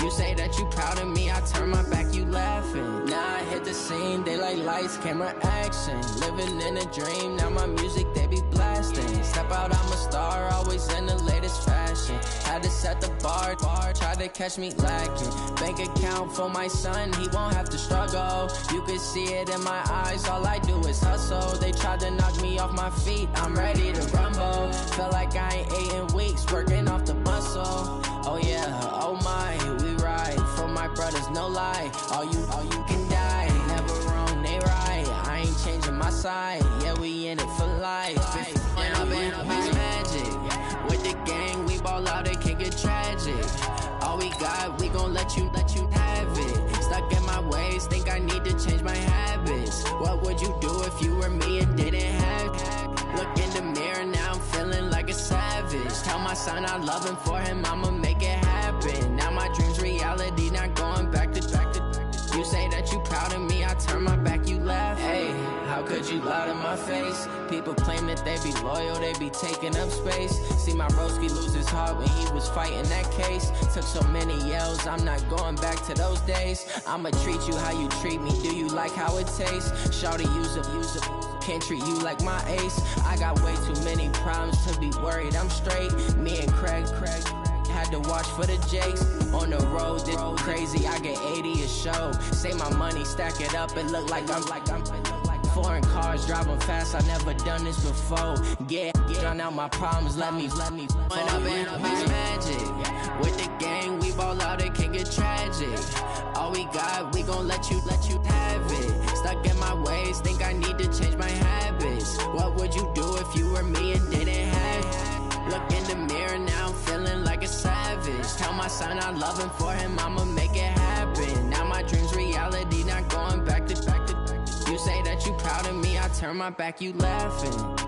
You say that you proud of me, I turn my back, you laughing. Now I hit the scene, they like lights, camera, action. Living in a dream, now my music, they be blasting. Step out, I'm a star, always in the latest fashion. Had to set the bar, try to catch me lacking. Bank account for my son, he won't have to struggle. You can see it in my eyes, all I do is hustle. They tried to knock me off my feet, I'm ready to rumble. Feel like I ain't ate in weeks, working off the muscle. Oh yeah, oh my, we ride for my brothers, no lie. All you can die, never wrong, they right. I ain't changing my side, yeah, we in it for life. When I've been up is magic. With the gang, we ball out, it can get tragic. All we got, we gon' let you have it. Stuck in my ways, think I need to change my habits. What would you do if you were me and didn't have it? Look in the mirror now, I'm feeling like a savage. Tell my son I love him, for him I'ma make it happen. Now my dreams reality, not going back to. You say that you proud of me, I turn my back, you laugh. Hey, how could you lie to my face? People claim that they be loyal, they be taking up space. See my broski lose his heart when he was fighting that case. Took so many yells, I'm not going back to those days. I'ma treat you how you treat me, do you like how it tastes? Shawty, use a can't treat you like my ace. I got way too many problems to be worried, I'm straight. Me and Craig had to watch for the Jakes. On the road, this crazy, I get 80 a show. Say my money, stack it up, it look like I'm foreign cars, driving fast, I never done this before. Get on out my problems, let me When I've been up is magic. With the gang, we ball out, it can get tragic. All we got, we gon' let you have it. Stuck in my ways, think I need to change my habits. What would you do if you were me and didn't have it? Look in the mirror now, I'm feeling like a savage. Tell my son I love him, for him I'ma make it happen. Now my dreams reality, not going back to. You say that you proud of me, I turn my back, you laughing.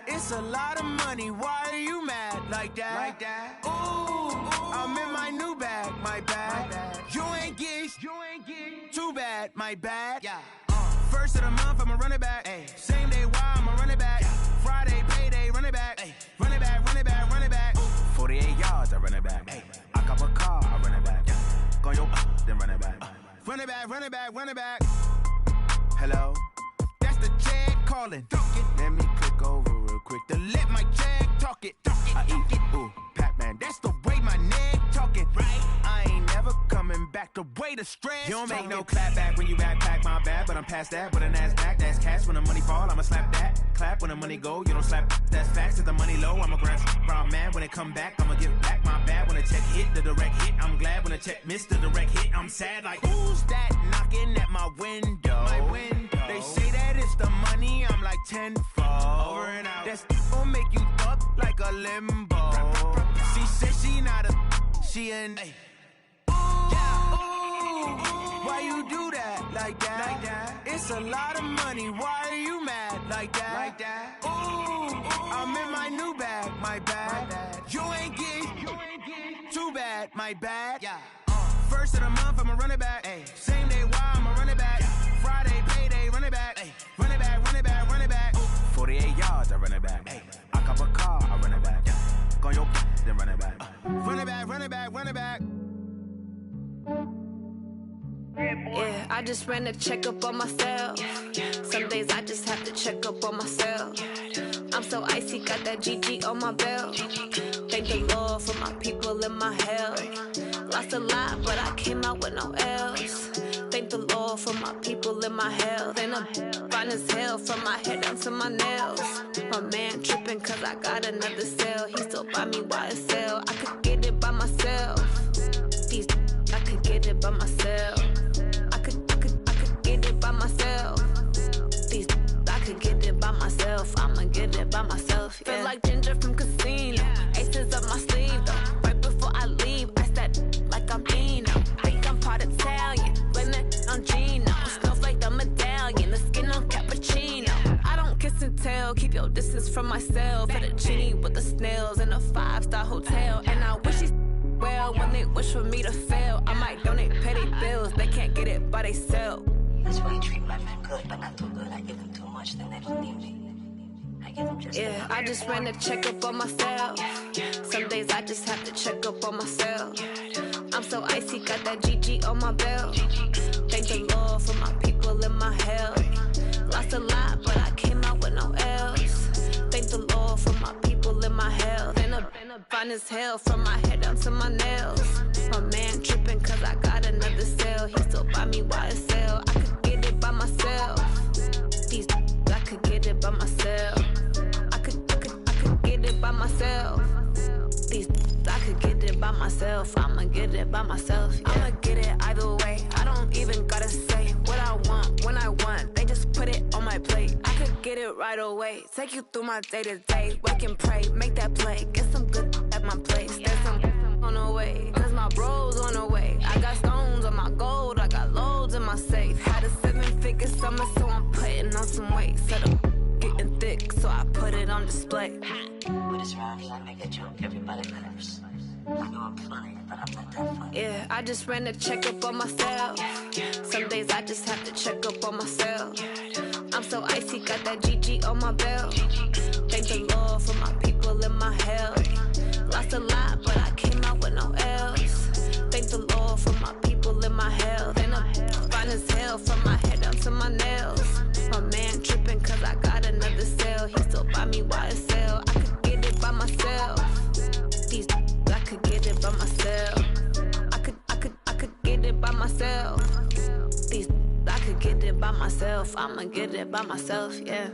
It's a lot of money, why are you mad like that? Ooh, I'm in my new bag, my bad. You ain't getting too bad, my bad. Yeah. First of the month, I'ma run it back. Ay. Same day, why I'ma run it back. Yeah. Friday, payday, run it back. Ay. Run it back, run it back, run it back. Ooh. 48 yards, I run it back. Ay. I cop a car, I run it back. Yeah. Go yo, then run it back. Run it back, run it back, run it back. Hello? That's the check calling. Let me click over real quick to let my check talk it. I eat it, ooh, Pac-Man. That's the way my neck talking. Right? I ain't never coming back. back the way the stress. You don't make no clap back when you backpack, my bad, but I'm past that. With a NASDAQ, that's cash. When the money fall, I'ma slap that. Clap when the money go, you don't slap. That's facts. If the money low, I'ma grab. I'm mad when it come back, I'ma give back my bad. When the check hit, the direct hit. I'm glad when the check missed the direct hit. I'm sad like, who's that knocking at my window? My window. They say that it's the money, I'm like tenfold. Over and out. That's gon' make you up like a limbo. She said she not a, she an. Ay. Why you do that like that? Like that? It's a lot of money. Why are you mad like that? Like that? Ooh, I'm in my new bag, my bad. You ain't get too bad, my bad. Yeah. First of the month, I'ma run it back. Ay. Same day, why I'ma run it back. Yeah. Friday, payday, run it back. Ay. Run it back, run it back, run it back. Ooh. 48 yards, I run it back. Ay. I cop a car, I run it back. Yeah. Go your then run it back. Run it back, run it back, run it back. Yeah, I just ran a checkup on myself. Some days I just have to check up on myself. I'm so icy, got that GG on my belt. Thank the Lord for my people and my health. Lost a lot, but I came out with no L's. Thank the Lord for my people and my health. And I'm fine as hell from my head down to my nails. My man tripping cause I got another cell. He still buy me YSL. I could get it by myself. These I could get it by myself. I could get it by myself. These I could get it by myself. I'ma get it by myself. Yeah. Feel like Ginger from Casino. Aces up my sleeve though. Right before I leave, I said like I'm Eno. Think I'm part Italian. Blame it on Gino. Snowflake the medallion. The skin on cappuccino. I don't kiss and tell. Keep your distance from myself. At a genie with the snails in a 5-star hotel. And I wish he's well when they wish for me to fail. I might donate petty bills. They can't get it by themselves. That's why I treat my men good, but not too good. I give them too much, then they don't need me. I give them just yeah, I just ran a checkup on myself. Some days I just have to check up on myself. I'm so icy, got that GG on my belt. Thank the Lord for my people and my health. Lost a lot, but I came out with no L's. Thank the Lord for my people and my health. And I'm fine as hell from my head down to my nails. My man tripping cause I got another cell. He still buy me YSL. I could get it by myself. These I could get it by myself. I could get it by myself. These I could get it by myself. I'ma get it by myself. Yeah. I'ma get it either way. I don't even gotta say what I want when I want. They just put it on my plate. I could get it right away. Take you through my day to day. Work and pray, make that play. Get some good at my place. There's some on the way. Cause my bros on the way. I got stones on my gold. I got loads in my safe. Had a 7-figure summer, so I'm putting on some weight. Set up getting thick, so I put it on display. With this round, I make a joke, everybody laughs. I know I'm funny, but I'm not that funny. Yeah, I just ran a checkup on myself. Some days I just have to check up on myself. I'm so icy, got that GG on my belt. Thank the Lord for my people and my health. Lost a lot, but I came out with no L's. Thank the Lord for my people and my health. And I'm fine as hell from my head down to my nails. My man tripping cause I got another cell. He still buy me YSL. I could get it by myself. These I could get it by myself. I could get it by myself. These I could get it by myself. I'ma get it by myself, yeah.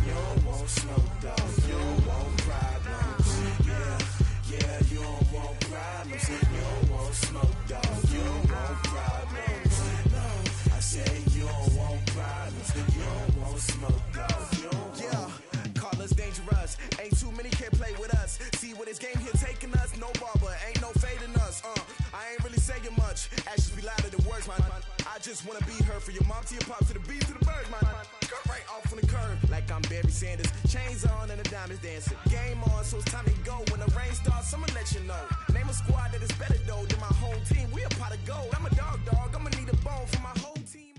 You don't want smoke, dog. You don't want problems. Yeah. saying much. Actions be louder than words, man. I just wanna be heard for your mom to your pop to the beat to the birds, man. Cut right off on the curve, like I'm Barry Sanders. Chains on and the diamonds dancing. Game on, so it's time to go. When the rain starts, I'ma let you know. Name a squad that is better though than my home team. We a pot of gold. I'm a dog. I'ma need a bone for my whole team.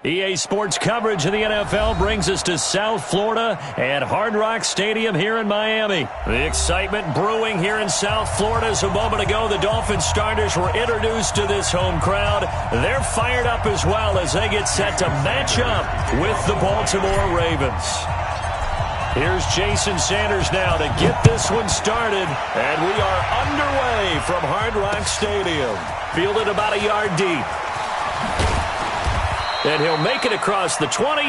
EA Sports coverage of the NFL brings us to South Florida at Hard Rock Stadium here in Miami. The excitement brewing here in South Florida as a moment ago the Dolphins starters were introduced to this home crowd. They're fired up as well as they get set to match up with the Baltimore Ravens. Here's Jason Sanders now to get this one started, and we are underway from Hard Rock Stadium. Fielded about a yard deep. And he'll make it across the 20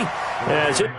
as it...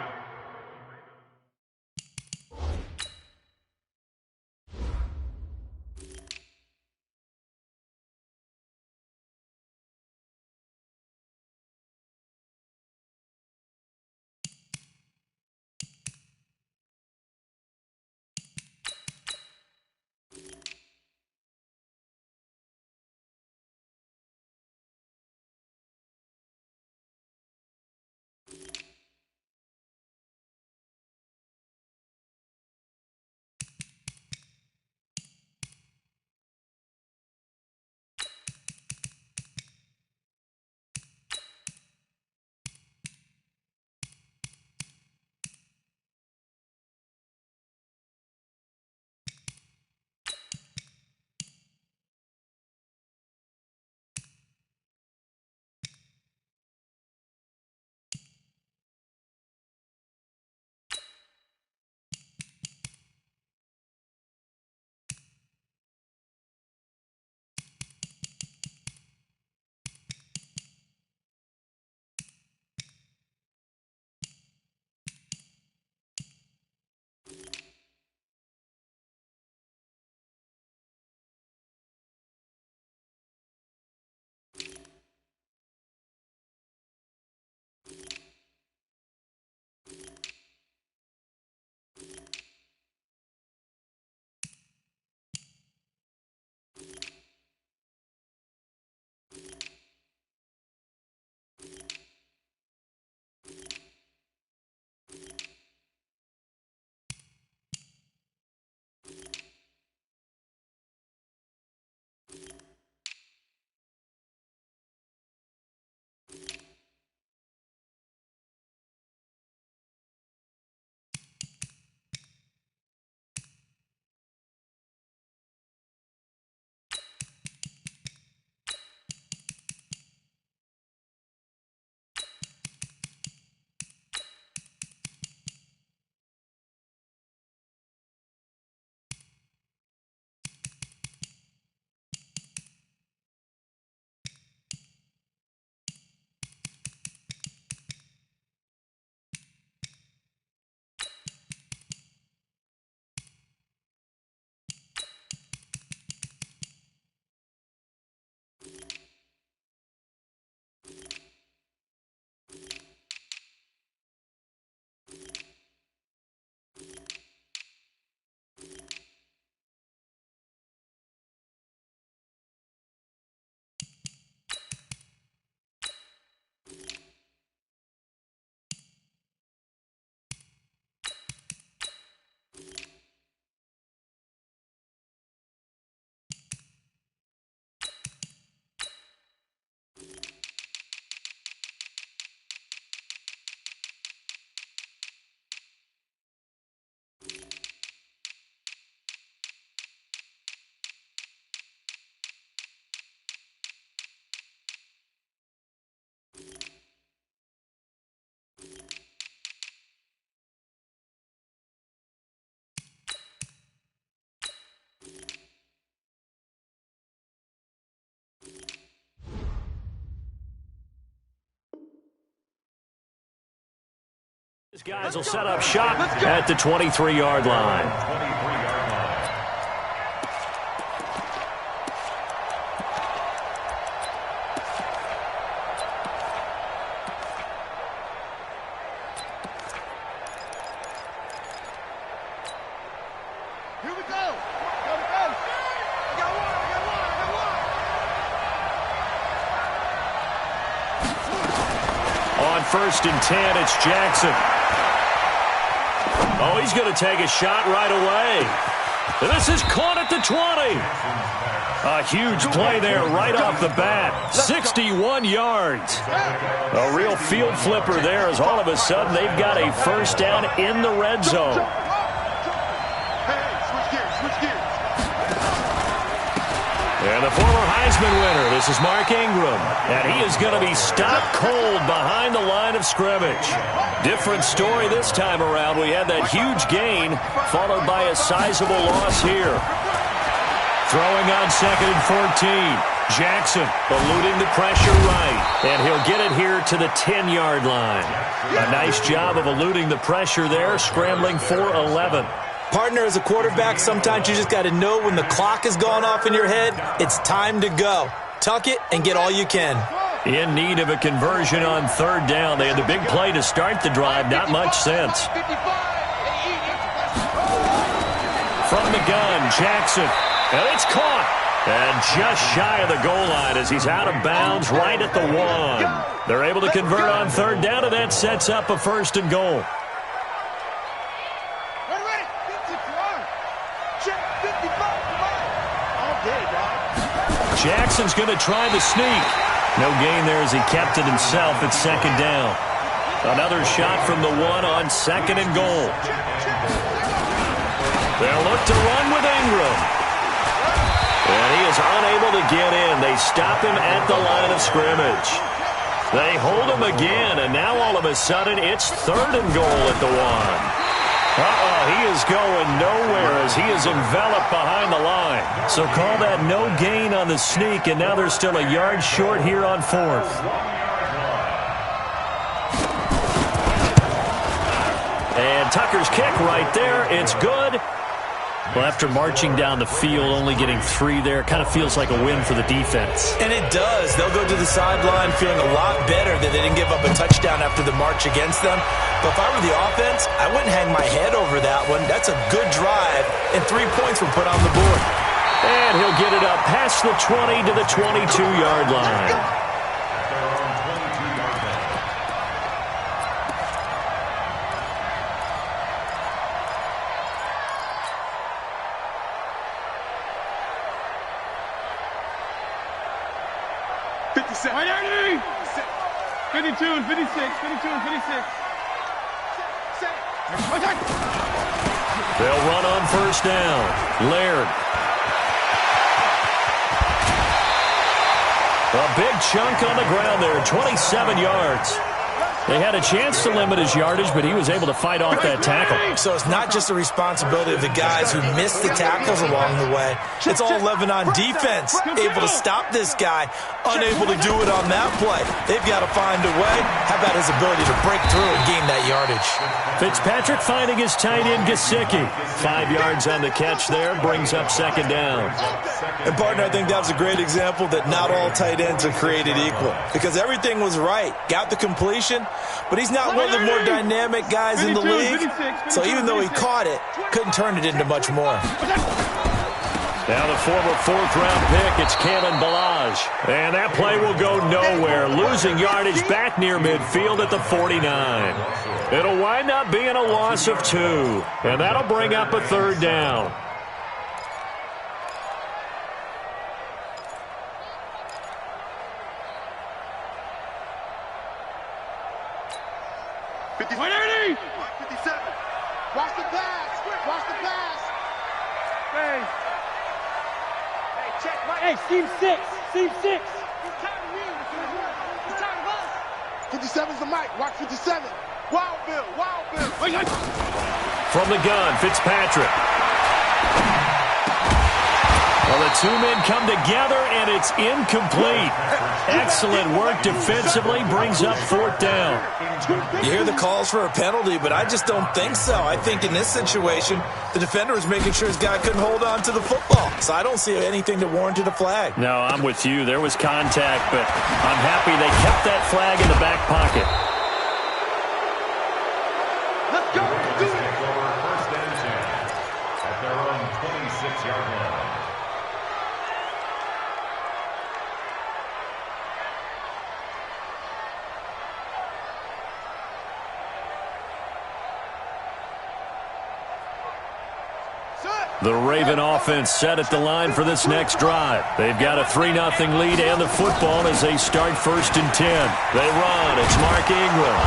These guys will set up shop at the 23-yard line. Here we go. Go. I got one. 1st and 10. It's Jackson. Oh, he's going to take a shot right away. This is caught at the 20. A huge play there right off the bat. 61 yards. A real field flipper there as all of a sudden they've got a 1st down in the red zone. And the former Heisman winner, this is Mark Ingram. And he is going to be stopped cold behind the line of scrimmage. Different story this time around. We had that huge gain followed by a sizable loss here. Throwing on 2nd and 14. Jackson eluding the pressure right. And he'll get it here to the 10-yard line. A nice job of eluding the pressure there, scrambling for 11. Partner, as a quarterback, sometimes you just got to know when the clock has gone off in your head, it's time to go. Tuck it and get all you can. In need of a conversion on 3rd down. They had the big play to start the drive. Not much sense. From the gun, Jackson. And it's caught. And just shy of the goal line as he's out of bounds right at the 1. They're able to convert on 3rd down, and that sets up a 1st and goal. Jackson's going to try the sneak. No gain there as he kept it himself at 2nd down. Another shot from the 1 on 2nd and goal. They'll look to run with Ingram. And he is unable to get in. They stop him at the line of scrimmage. They hold him again, and now all of a sudden it's 3rd and goal at the 1. He is going nowhere as he is enveloped behind the line. So call that no gain on the sneak, and now they're still a yard short here on 4th. And Tucker's kick right there. It's good. Well, after marching down the field, only getting 3 there, kind of feels like a win for the defense. And it does. They'll go to the sideline feeling a lot better that they didn't give up a touchdown after the march against them. But if I were the offense, I wouldn't hang my head over that one. That's a good drive, and 3 points were put on the board. And he'll get it up past the 20 to the 22-yard line. Right, 52 and 56, 52 and 56. They'll run on 1st down. Laird. A big chunk on the ground there, 27 yards. They had a chance to limit his yardage, but he was able to fight off that tackle. So it's not just the responsibility of the guys who missed the tackles along the way. It's all 11 on defense, able to stop this guy, unable to do it on that play. They've got to find a way. How about his ability to break through and gain that yardage? Fitzpatrick finding his tight end, Gesicki. 5 yards on the catch there, brings up 2nd down. And, partner, I think that was a great example that not all tight ends are created equal. Because everything was right. Got the completion, but he's not one of the more dynamic guys in the league. So even though he caught it, couldn't turn it into much more. Now the former 4th-round pick, it's Kalen Ballage. And that play will go nowhere, losing yardage back near midfield at the 49. It'll wind up being a loss of 2, and that'll bring up a 3rd down. Watch the pass. Watch the pass. Hey, check my. Hey, Steve 6. Steve 6. He's tired of you. He's tired of us. 57's the mic. Watch 57. Wild Bill. Wild Bill. From the gun, Fitzpatrick. Well, the 2 men come together, and it's incomplete. Excellent work defensively, brings up 4th down. You hear the calls for a penalty, but I just don't think so. I think in this situation, the defender was making sure his guy couldn't hold on to the football. So I don't see anything that warranted a flag. No, I'm with you. There was contact, but I'm happy they kept that flag in the back pocket. Let's go. Do it. 1st and 10 at their own 26-yard line. The Raven offense set at the line for this next drive. They've got a 3-0 lead and the football as they start 1st and 10. They run. It's Mark Ingram.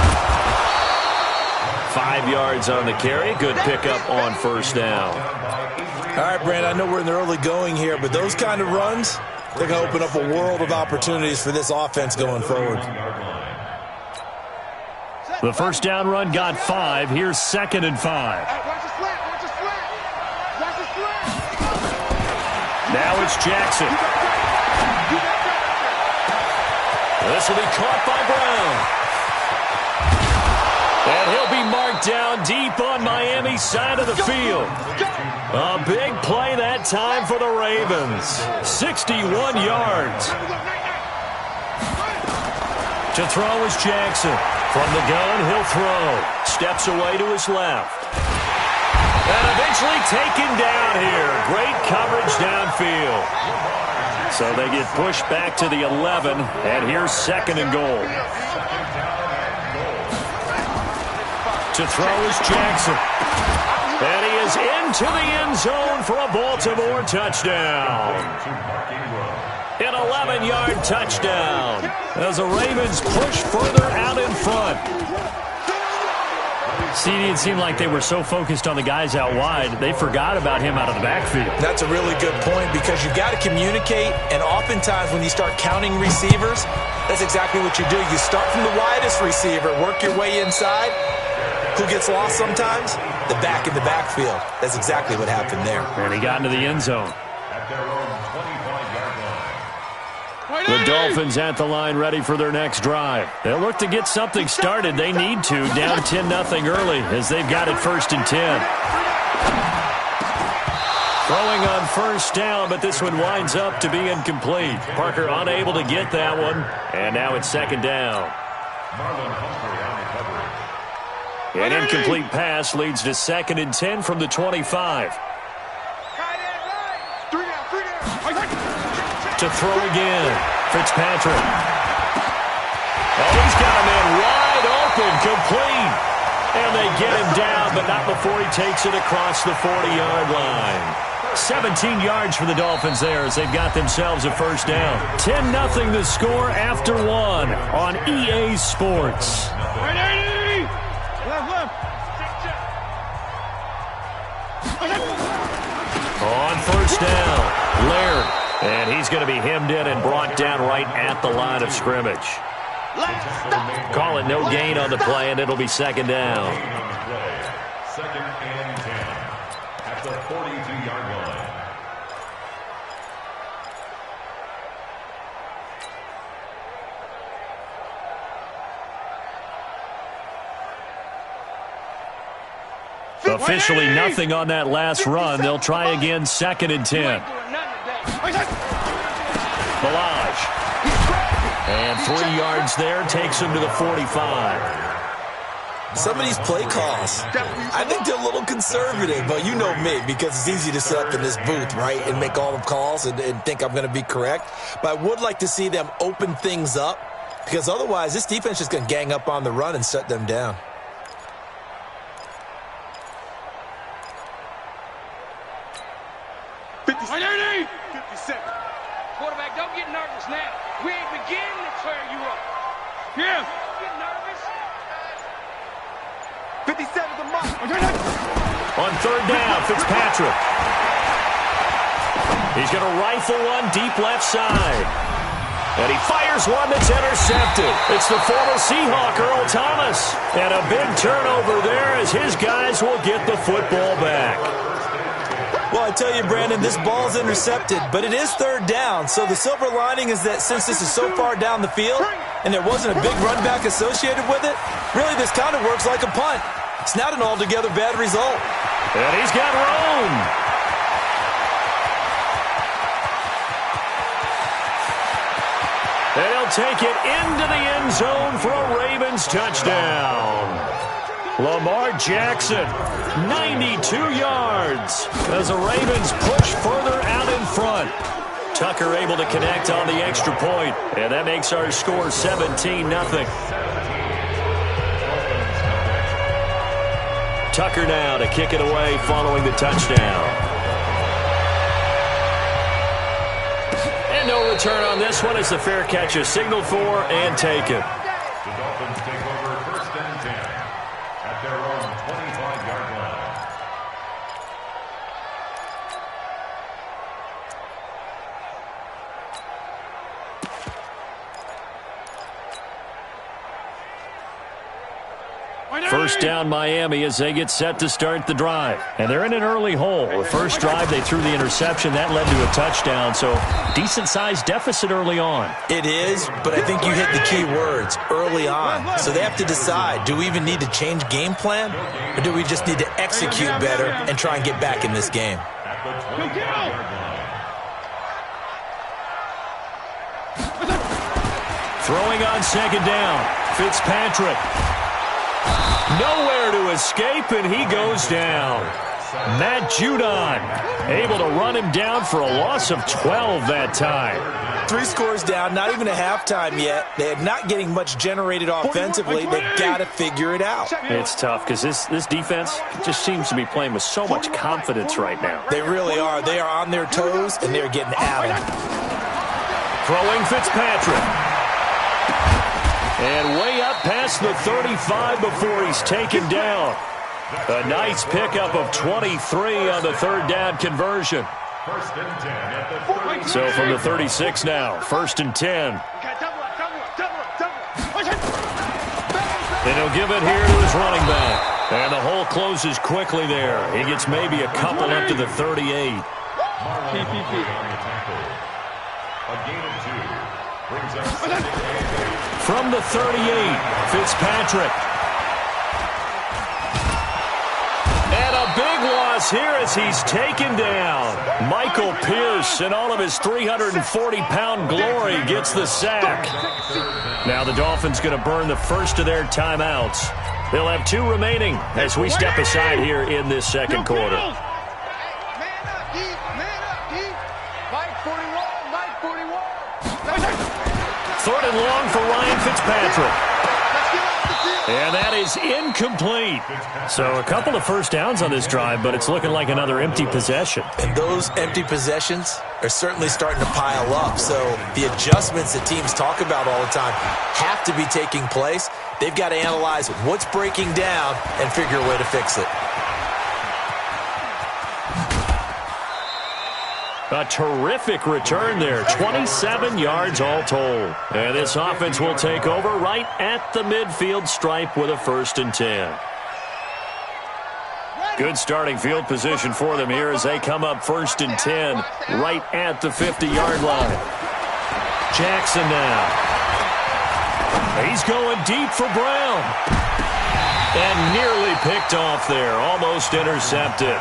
5 yards on the carry. Good pickup on 1st down. All right, Brandon, I know we're in the early going here, but those kind of runs, they're going to open up a world of opportunities for this offense going forward. The 1st down run got 5. Here's 2nd and 5. Watch the slant. Watch the slant. Watch the slant. Now it's Jackson. This will be caught by Brown. And he'll be marked down deep on Miami's side of the field. A big play that time for the Ravens. 61 yards. To throw is Jackson. From the gun, he'll throw. Steps away to his left. And eventually taken down here. Great coverage downfield. So they get pushed back to the 11, and here's 2nd and goal. To throw is Jackson. And he is into the end zone for a Baltimore touchdown. An 11-yard touchdown as the Ravens push further out in front. CD, it seemed like they were so focused on the guys out wide, they forgot about him out of the backfield. That's a really good point because you've got to communicate, and oftentimes when you start counting receivers, that's exactly what you do. You start from the widest receiver, work your way inside. Who gets lost sometimes? The back in the backfield. That's exactly what happened there. And he got into the end zone. At their own 25-yard line. The Dolphins at the line ready for their next drive. They'll look to get something started. They need to. Down 10-0 early as they've got it 1st and 10. Throwing on 1st down, but this one winds up to be incomplete. Parker unable to get that one. And now it's 2nd down. Marlon Humphrey on the coverage. An incomplete pass leads to 2nd and 10 from the 25. To throw again, Fitzpatrick. Oh, he's got a man wide open, complete. And they get him down, but not before he takes it across the 40-yard line. 17 yards for the Dolphins there as they've got themselves a 1st down. 10-0 the score after 1 on EA Sports. On 1st down, Laird. And he's going to be hemmed in and brought down right at the line of scrimmage. Call it no gain on the play, and it'll be 2nd down. 2nd and 10 at the 42-yard line. Officially nothing on that last run. They'll try again 2nd and 10. Balaj. And 3 yards there takes him to the 45. Some of these play calls, I think they're a little conservative, but you know me, because it's easy to sit up in this booth, right, and make all the calls and think I'm going to be correct. But I would like to see them open things up, because otherwise this defense is going to gang up on the run and shut them down. Quarterback, don't get nervous now. We ain't beginning to tear you up. Yeah. Don't get nervous. 57 the mark. On 3rd down, Fitzpatrick. He's going to rifle one deep left side. And he fires one that's intercepted. It's the former Seahawk, Earl Thomas. And a big turnover there as his guys will get the football back. Well, I tell you, Brandon, this ball's intercepted, but it is 3rd down. So the silver lining is that since this is so far down the field and there wasn't a big run back associated with it, really this kind of works like a punt. It's not an altogether bad result. And he's got room. And he'll take it into the end zone for a Ravens touchdown. Lamar Jackson, 92 yards as the Ravens push further out in front. Tucker able to connect on the extra point, and that makes our score 17-0. Tucker now to kick it away following the touchdown. And no return on this one as the fair catch is signaled for and taken. The Dolphins take over 1st and 10 at their own 25-yard line. First down, Miami, as they get set to start the drive. And they're in an early hole. The first drive, they threw the interception. That led to a touchdown, so decent-sized deficit early on. It is, but I think you hit the key words, early on. So they have to decide, do we even need to change game plan, or do we just need to execute better and try and get back in this game? At the 25-yard line. Throwing on second down, Fitzpatrick. Nowhere to escape, and he goes down. Matt Judon able to run him down for a loss of 12 that time. 3 scores down, not even a halftime yet. They're not getting much generated offensively. They've got to figure it out. It's tough because this defense just seems to be playing with so much confidence right now. They really are. They are on their toes, and they're getting at it. Throwing Fitzpatrick. And way up past the 35 before he's taken down. A nice pickup of 23 on the third down conversion. 1st and 10 at the 30. So from the 36 now, 1st and 10. And he'll give it here to his running back. And the hole closes quickly there. He gets maybe a couple up to the 38. A gain of 2 brings up 2nd and 8. From the 38, Fitzpatrick. And a big loss here as he's taken down. Michael Pierce, in all of his 340-pound glory, gets the sack. Now the Dolphins going to burn the first of their timeouts. They'll have 2 remaining as we step aside here in this second quarter. Man up, deep. Mike 41, Mike 41. 3rd and long for Ryan Fitzpatrick. And that is incomplete. So a couple of first downs on this drive, but it's looking like another empty possession. And those empty possessions are certainly starting to pile up. So the adjustments that teams talk about all the time have to be taking place. They've got to analyze what's breaking down and figure a way to fix it. A terrific return there, 27 yards all told. And this offense will take over right at the midfield stripe with a 1st and 10. Good starting field position for them here as they come up 1st and 10 right at the 50-yard line. Jackson now. He's going deep for Brown. And nearly picked off there, almost intercepted.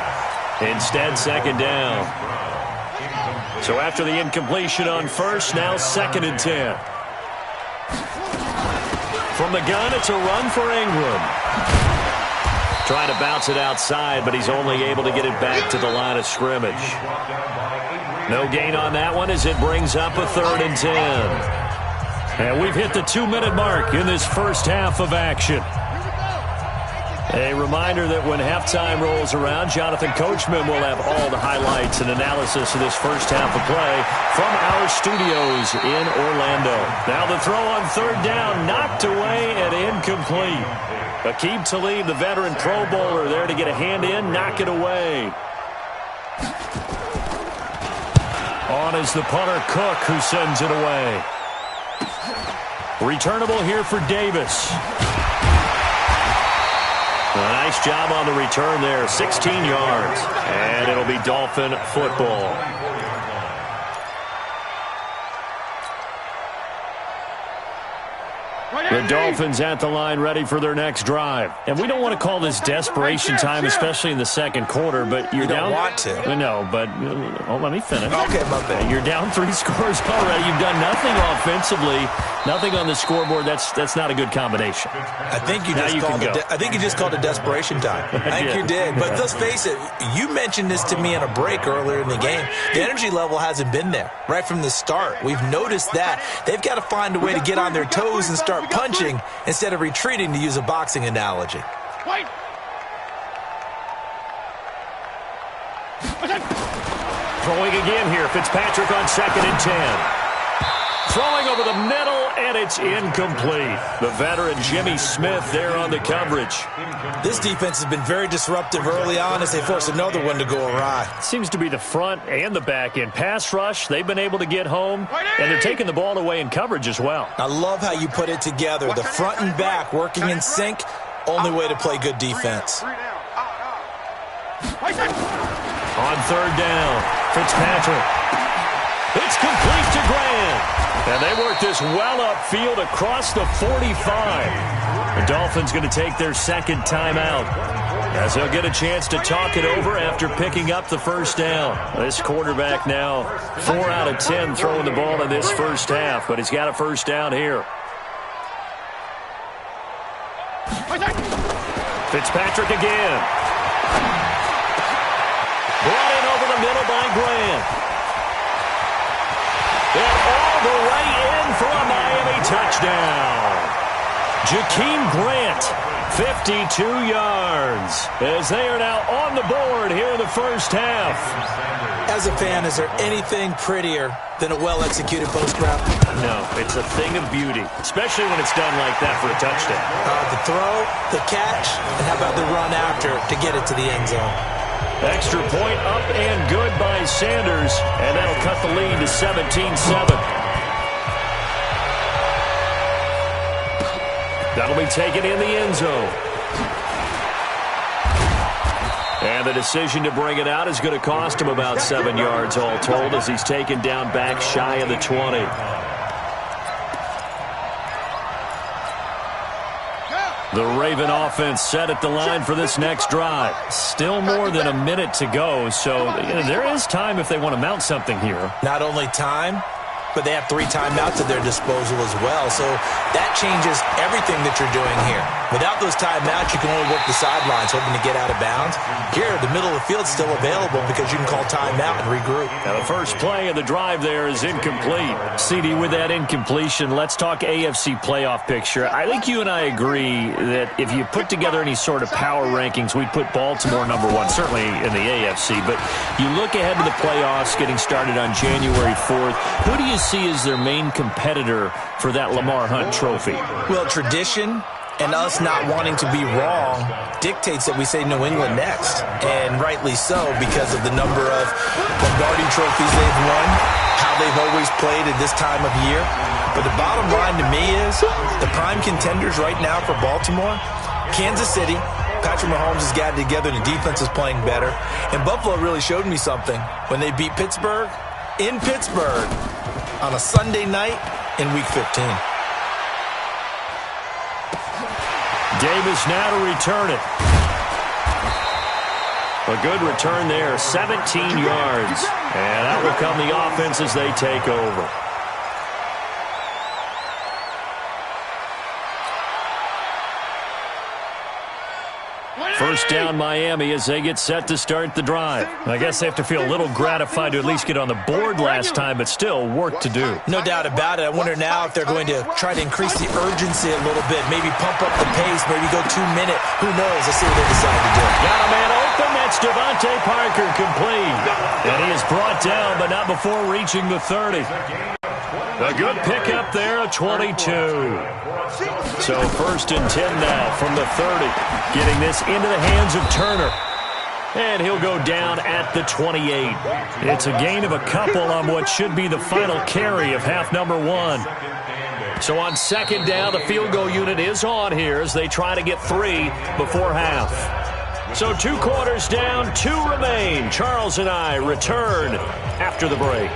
Instead, 2nd down. So after the incompletion on 1st, now 2nd and 10. From the gun, it's a run for Ingram. Trying to bounce it outside, but he's only able to get it back to the line of scrimmage. No gain on that one as it brings up a 3rd and 10. And we've hit the 2-minute mark in this first half of action. A reminder that when halftime rolls around, Jonathan Coachman will have all the highlights and analysis of this first half of play from our studios in Orlando. Now the throw on 3rd down, knocked away and incomplete. Aqib Talib, the veteran Pro Bowler, there to get a hand in, knock it away. On is the punter Cook, who sends it away. Returnable here for Davis. A nice job on the return there, 16 yards. And it'll be Dolphin football. The Dolphins at the line ready for their next drive. And we don't want to call this desperation time, especially in the second quarter, but you're down. You don't want to. No, but let me finish. Okay, my bad. You're down 3 scores already. You've done nothing offensively, nothing on the scoreboard. That's not a good combination. I think you just called it desperation time. I think you did. But let's face it, you mentioned this to me in a break earlier in the game. The energy level hasn't been there right from the start. We've noticed that. They've got to find a way to get on their toes and start punching instead of retreating, to use a boxing analogy. Throwing again here. Fitzpatrick on 2nd and 10. Throwing over the middle, and it's incomplete. The veteran Jimmy Smith there on the coverage. This defense has been very disruptive early on as they force another one to go awry. Seems to be the front and the back end. Pass rush, they've been able to get home, and they're taking the ball away in coverage as well. I love how you put it together. The front and back working in sync, only way to play good defense. On 3rd down, Fitzpatrick. It's complete to Grant. And they work this well upfield across the 45. The Dolphins going to take their 2nd timeout, as they'll get a chance to talk it over after picking up the 1st down. This quarterback now 4 out of 10 throwing the ball in this first half, but he's got a 1st down here. Fitzpatrick again. Brought in over the middle by Grant. And all the way in for a Miami touchdown. Jakeem Grant, 52 yards, as they are now on the board here in the first half. As a fan, is there anything prettier than a well-executed post-route? No, it's a thing of beauty, especially when it's done like that for a touchdown. The throw, the catch, and how about the run after to get it to the end zone? Extra point up and good by Sanders, and that'll cut the lead to 17-7. That'll be taken in the end zone. And the decision to bring it out is going to cost him about 7 yards all told, as he's taken down back shy of the 20. The Raven offense set at the line for this next drive. Still more than a minute to go, so there is time if they want to mount something here. Not only time, but they have 3 timeouts at their disposal as well, so that changes everything that you're doing here. Without those timeouts, you can only work the sidelines, hoping to get out of bounds. Here, the middle of the field's still available because you can call timeout and regroup. Now, the first play of the drive there is incomplete. CD, with that incompletion, let's talk AFC playoff picture. I think you and I agree that if you put together any sort of power rankings, we'd put Baltimore number 1, certainly in the AFC. But you look ahead to the playoffs getting started on January 4th. Who do you see as their main competitor for that Lamar Hunt trophy? Well, tradition and us not wanting to be wrong dictates that we say New England next. And rightly so, because of the number of Lombardi trophies they've won, how they've always played at this time of year. But the bottom line to me is the prime contenders right now for Baltimore, Kansas City. Patrick Mahomes has got it together. The defense is playing better. And Buffalo really showed me something when they beat Pittsburgh in Pittsburgh on a Sunday night in Week 15. Davis now to return it. A good return there, 17 yards. And that will come the offense as they take over. First down Miami as they get set to start the drive. I guess they have to feel a little gratified to at least get on the board last time, but still work to do. No doubt about it. I wonder now if they're going to try to increase the urgency a little bit, maybe pump up the pace, maybe go 2 minute. Who knows? Let's see what they decide to do. Got a man open. That's Devontae Parker, complete. And he is brought down, but not before reaching the 30. A good pickup there, a 22. So 1st and 10 now from the 30. Getting this into the hands of Turner. And he'll go down at the 28. It's a gain of a couple on what should be the final carry of half number 1. So on 2nd down, the field goal unit is on here as they try to get 3 before half. So 2 quarters down, 2 remain. Charles and I return after the break.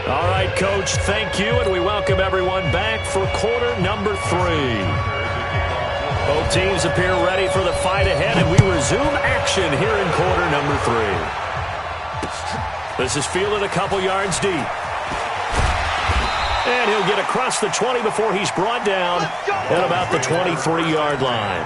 All right, Coach, thank you, and we welcome everyone back for quarter number 3. Both teams appear ready for the fight ahead, and we resume action here in quarter number 3. This is fielded a couple yards deep. And he'll get across the 20 before he's brought down at about the 23-yard line.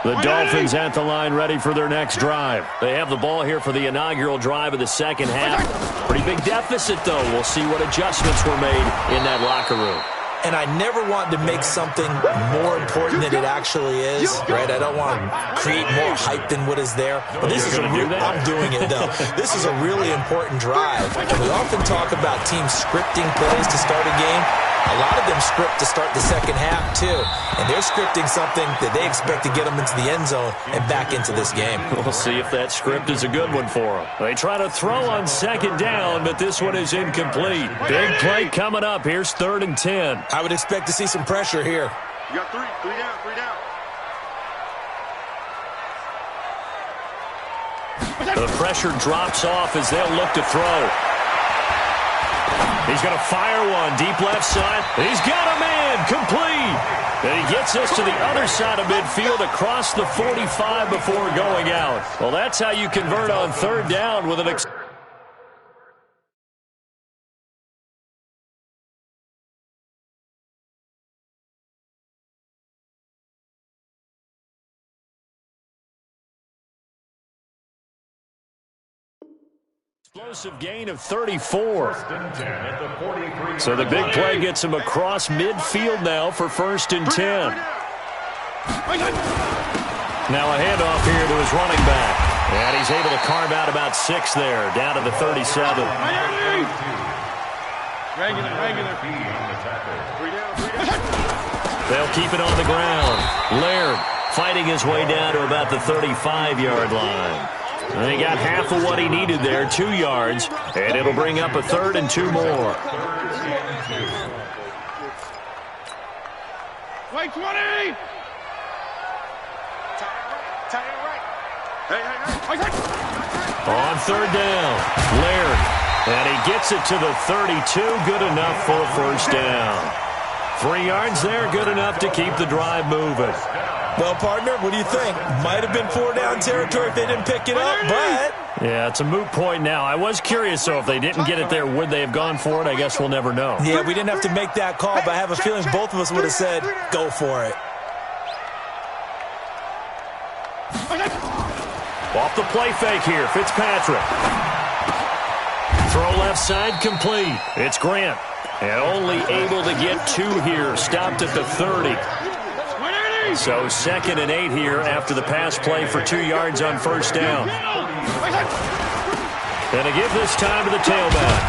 The Dolphins at the line ready for their next drive. They have the ball here for the inaugural drive of the second half. Pretty big deficit, though. We'll see what adjustments were made in that locker room. and I never want to make something more important than it actually is, right? I don't want to create more hype than what is there. But this is I'm doing it, though. This is a really important drive. And we often talk about teams scripting plays to start a game. A lot of them script to start the second half, too. And they're scripting something that they expect to get them into the end zone and back into this game. We'll see if that script is a good one for them. They try to throw on second down, but this one is incomplete. Big play coming up. Here's 3rd and 10. I would expect to see some pressure here. You got three down. The pressure drops off as they'll look to throw. He's going to fire one deep left side. He's got a man complete. And he gets us to the other side of midfield across the 45 before going out. Well, that's how you convert on 3rd down with an explosive gain of 34. So the big play gets him across midfield now for 1st and 10. Now a handoff here to his running back. And he's able to carve out about 6 there, down to the 37. Regular. They'll keep it on the ground. Laird fighting his way down to about the 35-yard line. And he got half of what he needed there, 2 yards, and it'll bring up a 3rd and 2 more. Wait, 20! On 3rd down, Laird, and he gets it to the 32, good enough for a 1st down. 3 yards there, good enough to keep the drive moving. Well, partner, what do you think? Might have been 4-down territory if they didn't pick it up, but... Yeah, it's a moot point now. I was curious, though, if they didn't get it there, would they have gone for it? I guess we'll never know. Yeah, we didn't have to make that call, but I have a feeling both of us would have said, go for it. Off the play fake here, Fitzpatrick. Throw left side, complete. It's Grant. And only able to get 2 here, stopped at the 30. So 2nd and 8 here after the pass play for 2 yards on 1st down. And to give this time to the tailback.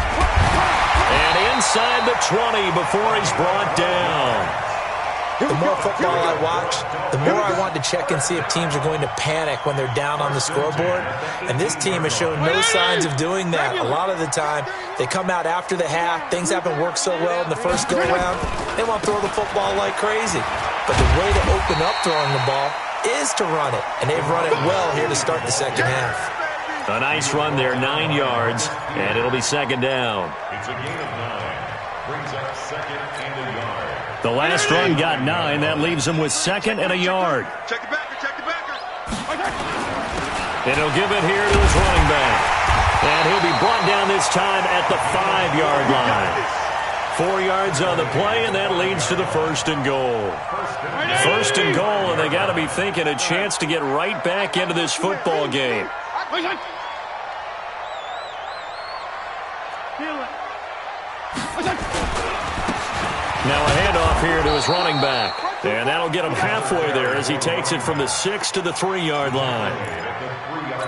And inside the 20 before he's brought down. The more football I watch, the more I want to check and see if teams are going to panic when they're down on the scoreboard. And this team has shown no signs of doing that. A lot of the time, they come out after the half. Things haven't worked so well in the first go-around. They want to throw the football like crazy. But the way to open up throwing the ball is to run it. And they've run it well here to start the second half. A nice run there, 9 yards, and it'll be 2nd down. It's a gain of 9. Brings up 2nd and a yard. The last run got 9. That leaves him with 2nd and a yard. Check the backer. And he'll give it here to his running back. And he'll be brought down this time at the 5-yard line. 4 yards on the play, and that leads to the 1st and goal. 1st and goal, and they got to be thinking a chance to get right back into this football game. Now a handoff here to his running back. And that'll get him halfway there as he takes it from the 6 to the 3-yard line.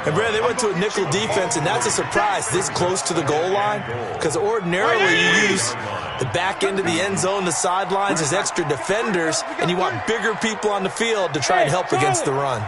And, Brad, they went to a nickel defense, and that's a surprise this close to the goal line. Because ordinarily you use the back end of the end zone, the sidelines as extra defenders, and you want bigger people on the field to try and help against the run.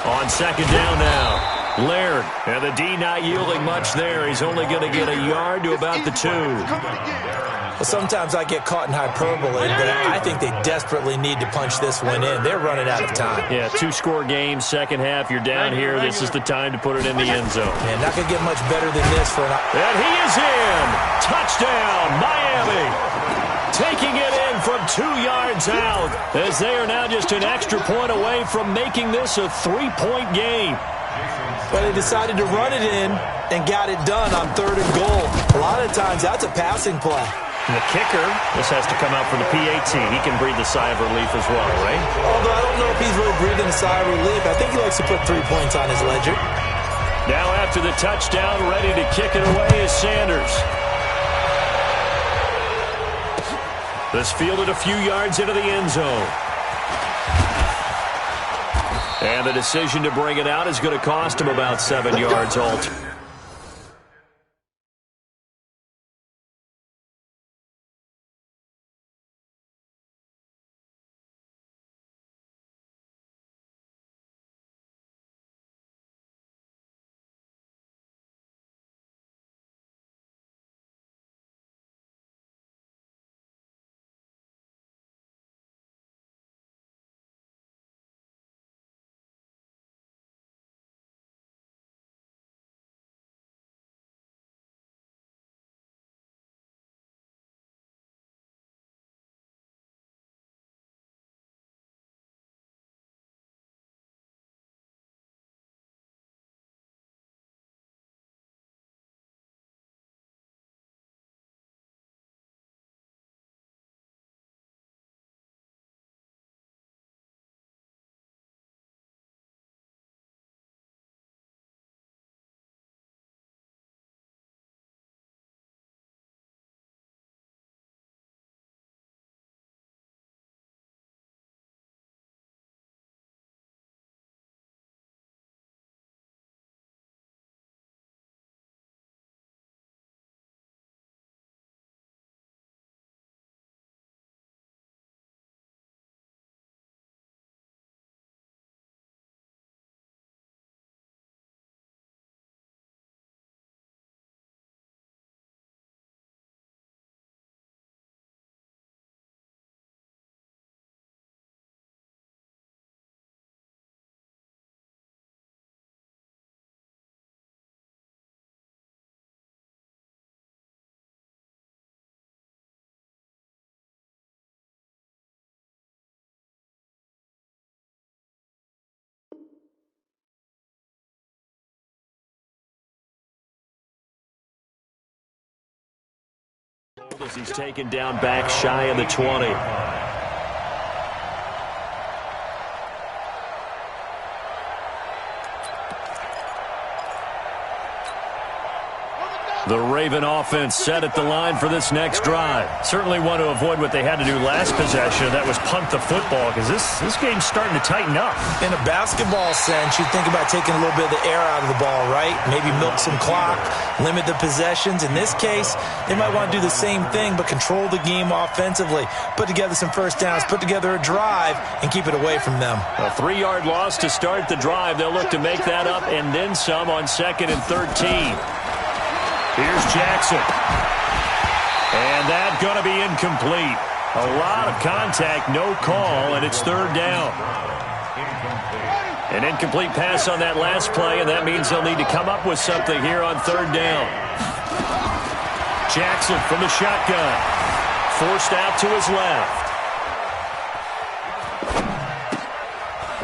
On 2nd down now. Laird, and the D not yielding much there. He's only going to get a yard to about the 2. Well, sometimes I get caught in hyperbole, but I think they desperately need to punch this one in. They're running out of time. Yeah, 2-score game, second half. You're down here. This is the time to put it in the end zone. Man, not going to get much better than this for an... And he is in. Touchdown, Miami. Taking it in from 2 yards out as they are now just an extra point away from making this a 3-point game. But they decided to run it in and got it done on 3rd and goal. A lot of times that's a passing play. And the kicker, this has to come out for the PAT. He can breathe a sigh of relief as well, right? Although I don't know if he's really breathing a sigh of relief. I think he likes to put 3 points on his ledger. Now after the touchdown, ready to kick it away is Sanders. This fielded a few yards into the end zone. And the decision to bring it out is going to cost him about 7 yards altogether. As he's taken down back shy of the 20. The Raven offense set at the line for this next drive. Certainly want to avoid what they had to do last possession. That was punt the football, because this game's starting to tighten up. In a basketball sense, you think about taking a little bit of the air out of the ball, right? Maybe milk some clock, limit the possessions. In this case, they might want to do the same thing, but control the game offensively. Put together some first downs, put together a drive, and keep it away from them. A 3-yard loss to start the drive. They'll look to make that up and then some on 2nd and 13. Here's Jackson. And that's going to be incomplete. A lot of contact, no call, and it's 3rd down. An incomplete pass on that last play, and that means they'll need to come up with something here on 3rd down. Jackson from the shotgun. Forced out to his left.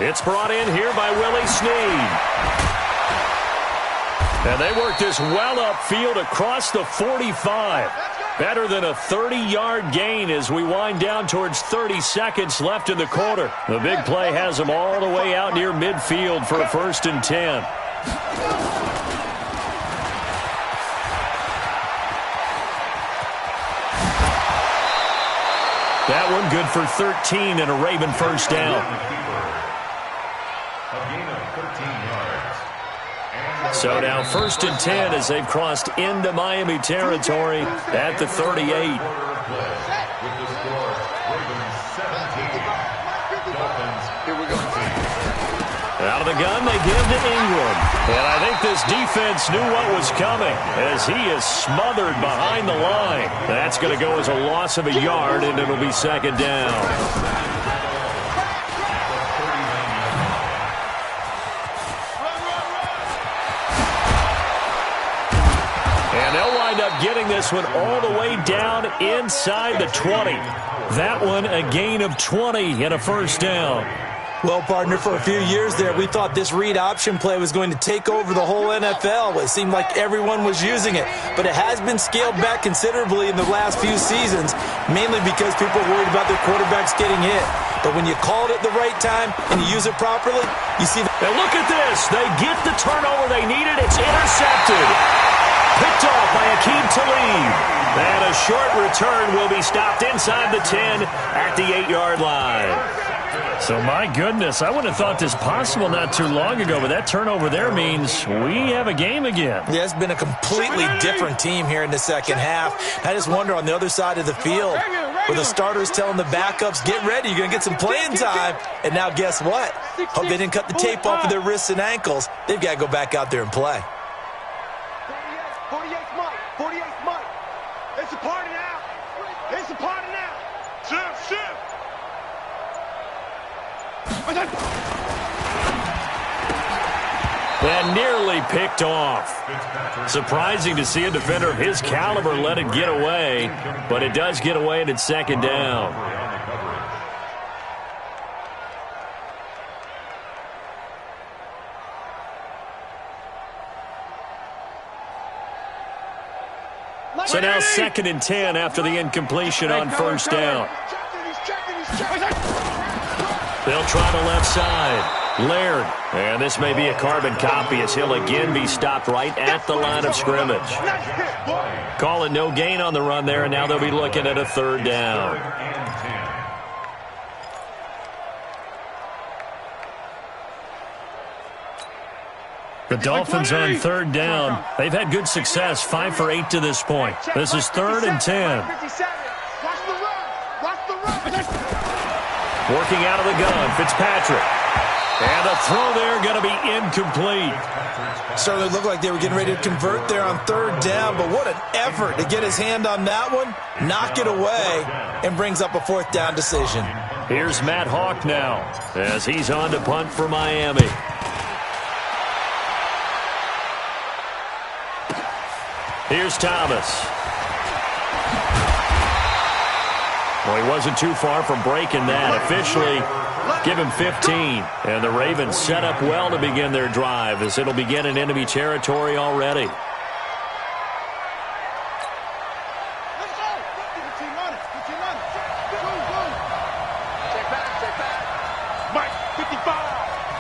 It's brought in here by Willie Snead. And they work this well upfield across the 45. Better than a 30-yard gain as we wind down towards 30 seconds left in the quarter. The big play has them all the way out near midfield for a 1st and 10. That one good for 13 and a Raven first down. So now 1st and 10 as they've crossed into Miami territory at the 38. Out of the gun, they give to Ingram. And I think this defense knew what was coming as he is smothered behind the line. That's going to go as a loss of a yard, and it'll be 2nd down. Getting this one all the way down inside the 20. That one a gain of 20 and a 1st down. Well, partner, for a few years there, we thought this read option play was going to take over the whole NFL. It seemed like everyone was using it, but it has been scaled back considerably in the last few seasons, mainly because people are worried about their quarterbacks getting hit. But when you call it at the right time and you use it properly, you see And look at this. They get the turnover they needed. It's intercepted. Picked off by Aqib Talib. And a short return will be stopped inside the 10 at the 8-yard line. So, my goodness, I wouldn't have thought this possible not too long ago, but that turnover there means we have a game again. Yeah, it's been a completely different team here in the second half. I just wonder on the other side of the field, where the starters telling the backups, get ready, you're going to get some playing time. And now guess what? Hope they didn't cut the tape off of their wrists and ankles. They've got to go back out there and play. 48's Mike. 48's Mike. It's a party now. It's a party now. Shift. And nearly picked off. Surprising to see a defender of his caliber let it get away, but it does get away and it's second down. So now 2nd and 10 after the incompletion on first down. They'll try the left side. Laird, and this may be a carbon copy as he'll again be stopped right at the line of scrimmage. Call it no gain on the run there, and now they'll be looking at a 3rd down. The Dolphins on 3rd down. They've had good success, 5 for 8 to this point. This is 3rd and 10. Working out of the gun, Fitzpatrick. And the throw there going to be incomplete. Certainly looked like they were getting ready to convert there on 3rd down, but what an effort to get his hand on that one, knock it away, and brings up a 4th down decision. Here's Matt Hawk now as he's on to punt for Miami. Here's Thomas. Well, he wasn't too far from breaking that. Officially, give him 15. And the Ravens set up well to begin their drive as it'll begin in enemy territory already. Check back. Mike, 55.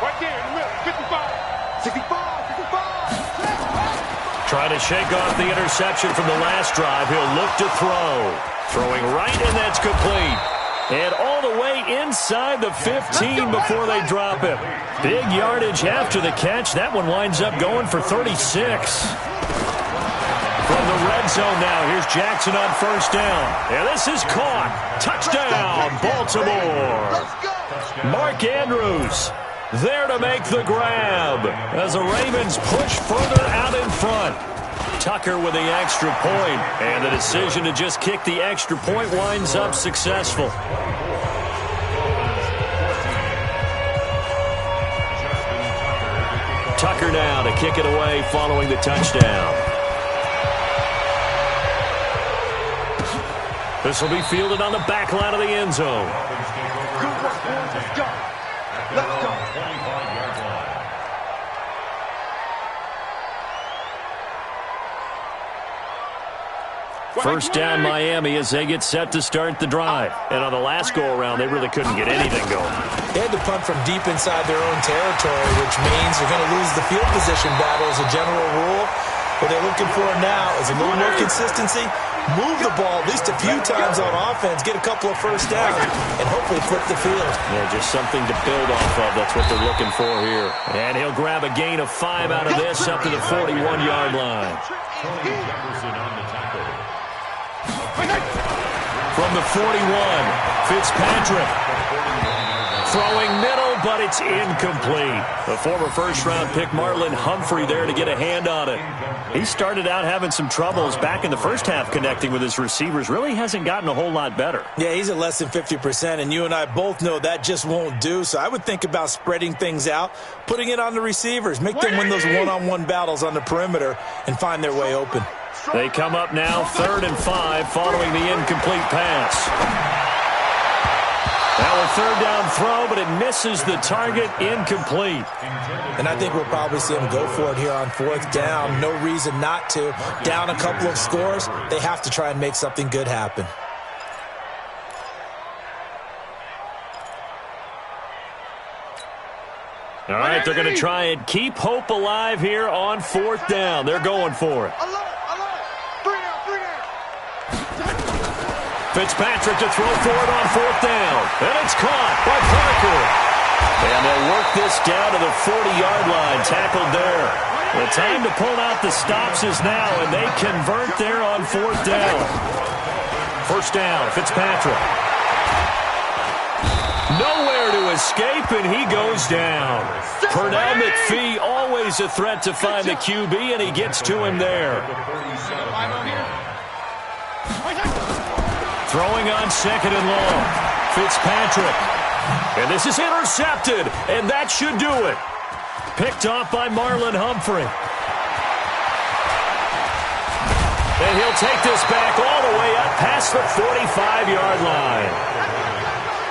Right there in the middle. 55. 65. 55. Trying to shake off the interception from the last drive. He'll look to throw. Throwing right, and that's complete. And all the way inside the 15 before they drop him. Big yardage after the catch. That one winds up going for 36. From the red zone now, here's Jackson on first down. And this is caught. Touchdown, Baltimore. Mark Andrews there to make the grab as the Ravens push further out in front. Tucker with the extra point, and the decision to just kick the extra point winds up successful. Tucker now to kick it away following the touchdown. This will be fielded on the back line of the end zone. Good work, boys. Let's go. Let's go. First down Miami as they get set to start the drive. And on the last go-around, they really couldn't get anything going. They had to punt from deep inside their own territory, which means they're going to lose the field position battle as a general rule. What they're looking for now is a little more consistency, move the ball at least a few times on offense, get a couple of first downs, and hopefully flip the field. Yeah, just something to build off of. That's what they're looking for here. And he'll grab a gain of 5 out of this up to the 41-yard line. From the 41, Fitzpatrick throwing middle, but it's incomplete. The former first-round pick Marlon Humphrey there to get a hand on it. He started out having some troubles back in the first half connecting with his receivers. Really hasn't gotten a whole lot better. Yeah, he's at less than 50%, and you and I both know that just won't do. So I would think about spreading things out, putting it on the receivers, make them win those one-on-one battles on the perimeter, and find their way open. They come up now 3rd and 5 following the incomplete pass. Now a 3rd down throw, but it misses the target, incomplete. And I think we'll probably see him go for it here on 4th down. No reason not to. Down a couple of scores, they have to try and make something good happen. All right, they're going to try and keep hope alive here on 4th down. They're going for it. Fitzpatrick to throw for it on 4th down. And it's caught by Parker. And they'll work this down to the 40-yard line. Tackled there. The time to pull out the stops is now, and they convert there on 4th down. 1st down, Fitzpatrick. Nowhere to escape, and he goes down. Pernell McPhee, always a threat to find the QB, and he gets to him there. Throwing on 2nd and long. Fitzpatrick. And this is intercepted, and that should do it. Picked off by Marlon Humphrey. And he'll take this back all the way up past the 45-yard line.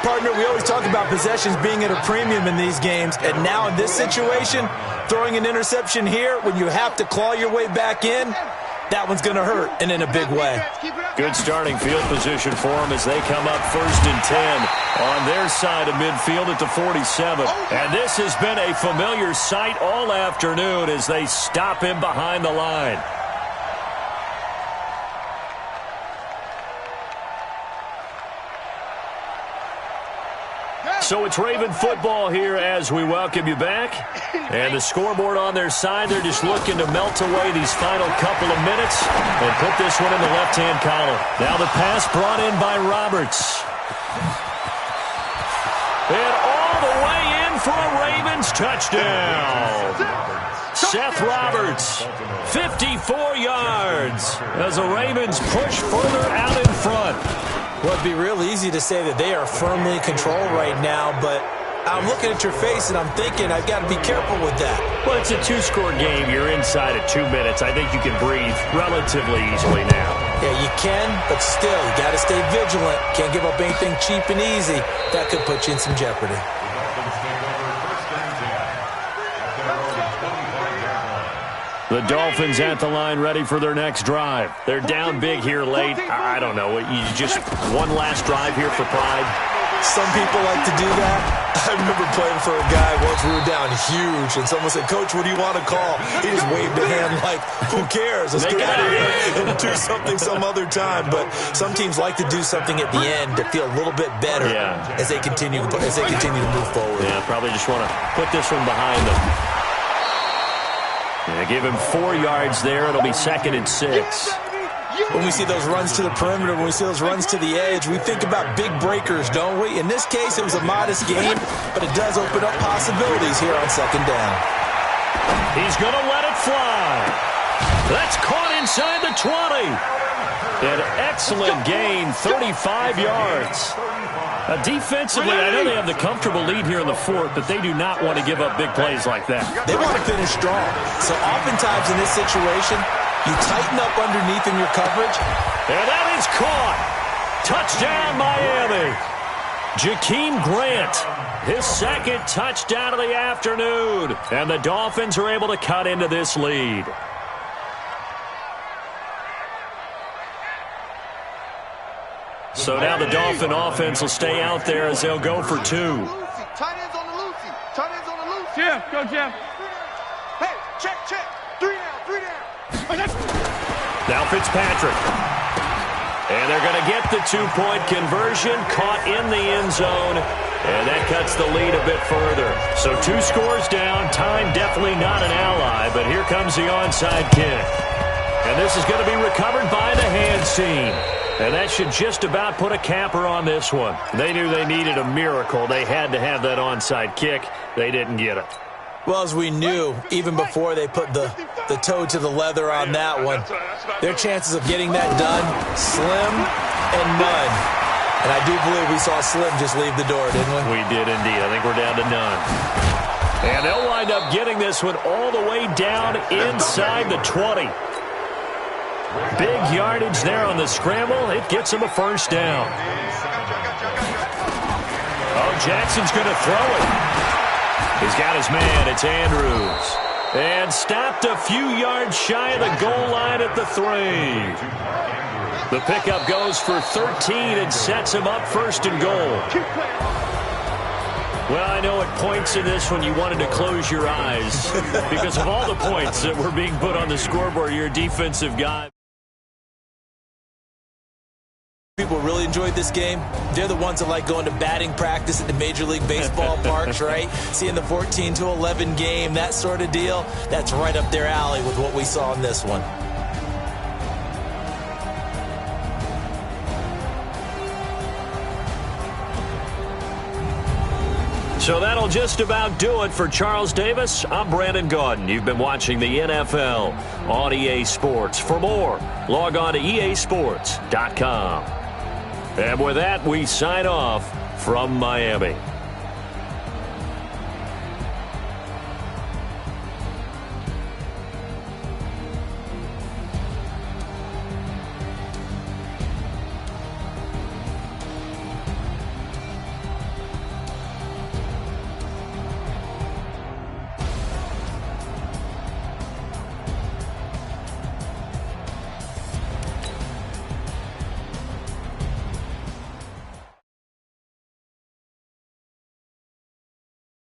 Partner, we always talk about possessions being at a premium in these games, and now in this situation, throwing an interception here when you have to claw your way back in, that one's going to hurt, and in a big way. Good starting field position for them as they come up 1st and 10 on their side of midfield at the 47. And this has been a familiar sight all afternoon as they stop him behind the line. So it's Raven football here as we welcome you back. And the scoreboard on their side, they're just looking to melt away these final couple of minutes and put this one in the left-hand column. Now the pass brought in by Roberts. And all the way in for a Ravens touchdown. Seth Roberts, 54 yards as the Ravens push further out in front. Well, it'd be real easy to say that they are firmly controlled right now, but I'm looking at your face and I'm thinking I've got to be careful with that. Well, it's a 2-score game. You're inside at 2 minutes. I think you can breathe relatively easily now. Yeah, you can, but still, you got to stay vigilant. Can't give up anything cheap and easy. That could put you in some jeopardy. The Dolphins at the line ready for their next drive. They're down big here late. I don't know. You just one last drive here for pride? Some people like to do that. I remember playing for a guy once. We were down huge, and someone said, "Coach, what do you want to call?" He just waved a hand like, "Who cares? Let's get out of here and do something some other time." But some teams like to do something at the end to feel a little bit better as they continue to move forward. Yeah, probably just want to put this one behind them. Yeah, give him 4 yards there. It'll be 2nd and 6. When we see those runs to the perimeter, when we see those runs to the edge, we think about big breakers, don't we? In this case, it was a modest game, but it does open up possibilities here on 2nd down. He's going to let it fly. That's caught inside the 20. An excellent gain, 35 yards. Defensively, I know they have the comfortable lead here in the 4th, but they do not want to give up big plays like that. They want to finish strong. So oftentimes in this situation, you tighten up underneath in your coverage. And that is caught. Touchdown, Miami. Jakeem Grant, his 2nd touchdown of the afternoon. And the Dolphins are able to cut into this lead. So now the Dolphin offense will stay out there as they'll go for 2. Tight ends on the Lucy. Tight ends on the Lucy. Jeff, go Jeff. Hey, check. 3 down. Now Fitzpatrick. And they're going to get the 2-point conversion, caught in the end zone. And that cuts the lead a bit further. So 2 scores down. Time definitely not an ally, but here comes the onside kick. And this is going to be recovered by the hands team. And that should just about put a capper on this one. They knew they needed a miracle. They had to have that onside kick. They didn't get it. Well, as we knew, even before they put the toe to the leather on that one, their chances of getting that done, slim and none. And I do believe we saw Slim just leave the door, didn't we? We did indeed. I think we're down to none. And they'll wind up getting this one all the way down inside the 20. Big yardage there on the scramble. It gets him a 1st down. Oh, Jackson's going to throw it. He's got his man. It's Andrews. And stopped a few yards shy of the goal line at the 3. The pickup goes for 13 and sets him up 1st and goal. Well, I know at points in this when you wanted to close your eyes because of all the points that were being put on the scoreboard. You're a defensive guy. People really enjoyed this game. They're the ones that like going to batting practice at the Major League Baseball parks, right? Seeing the 14-11 game, that sort of deal. That's right up their alley with what we saw in this one. So that'll just about do it for Charles Davis. I'm Brandon Gaudin. You've been watching the NFL on EA Sports. For more, log on to easports.com. And with that, we sign off from Miami.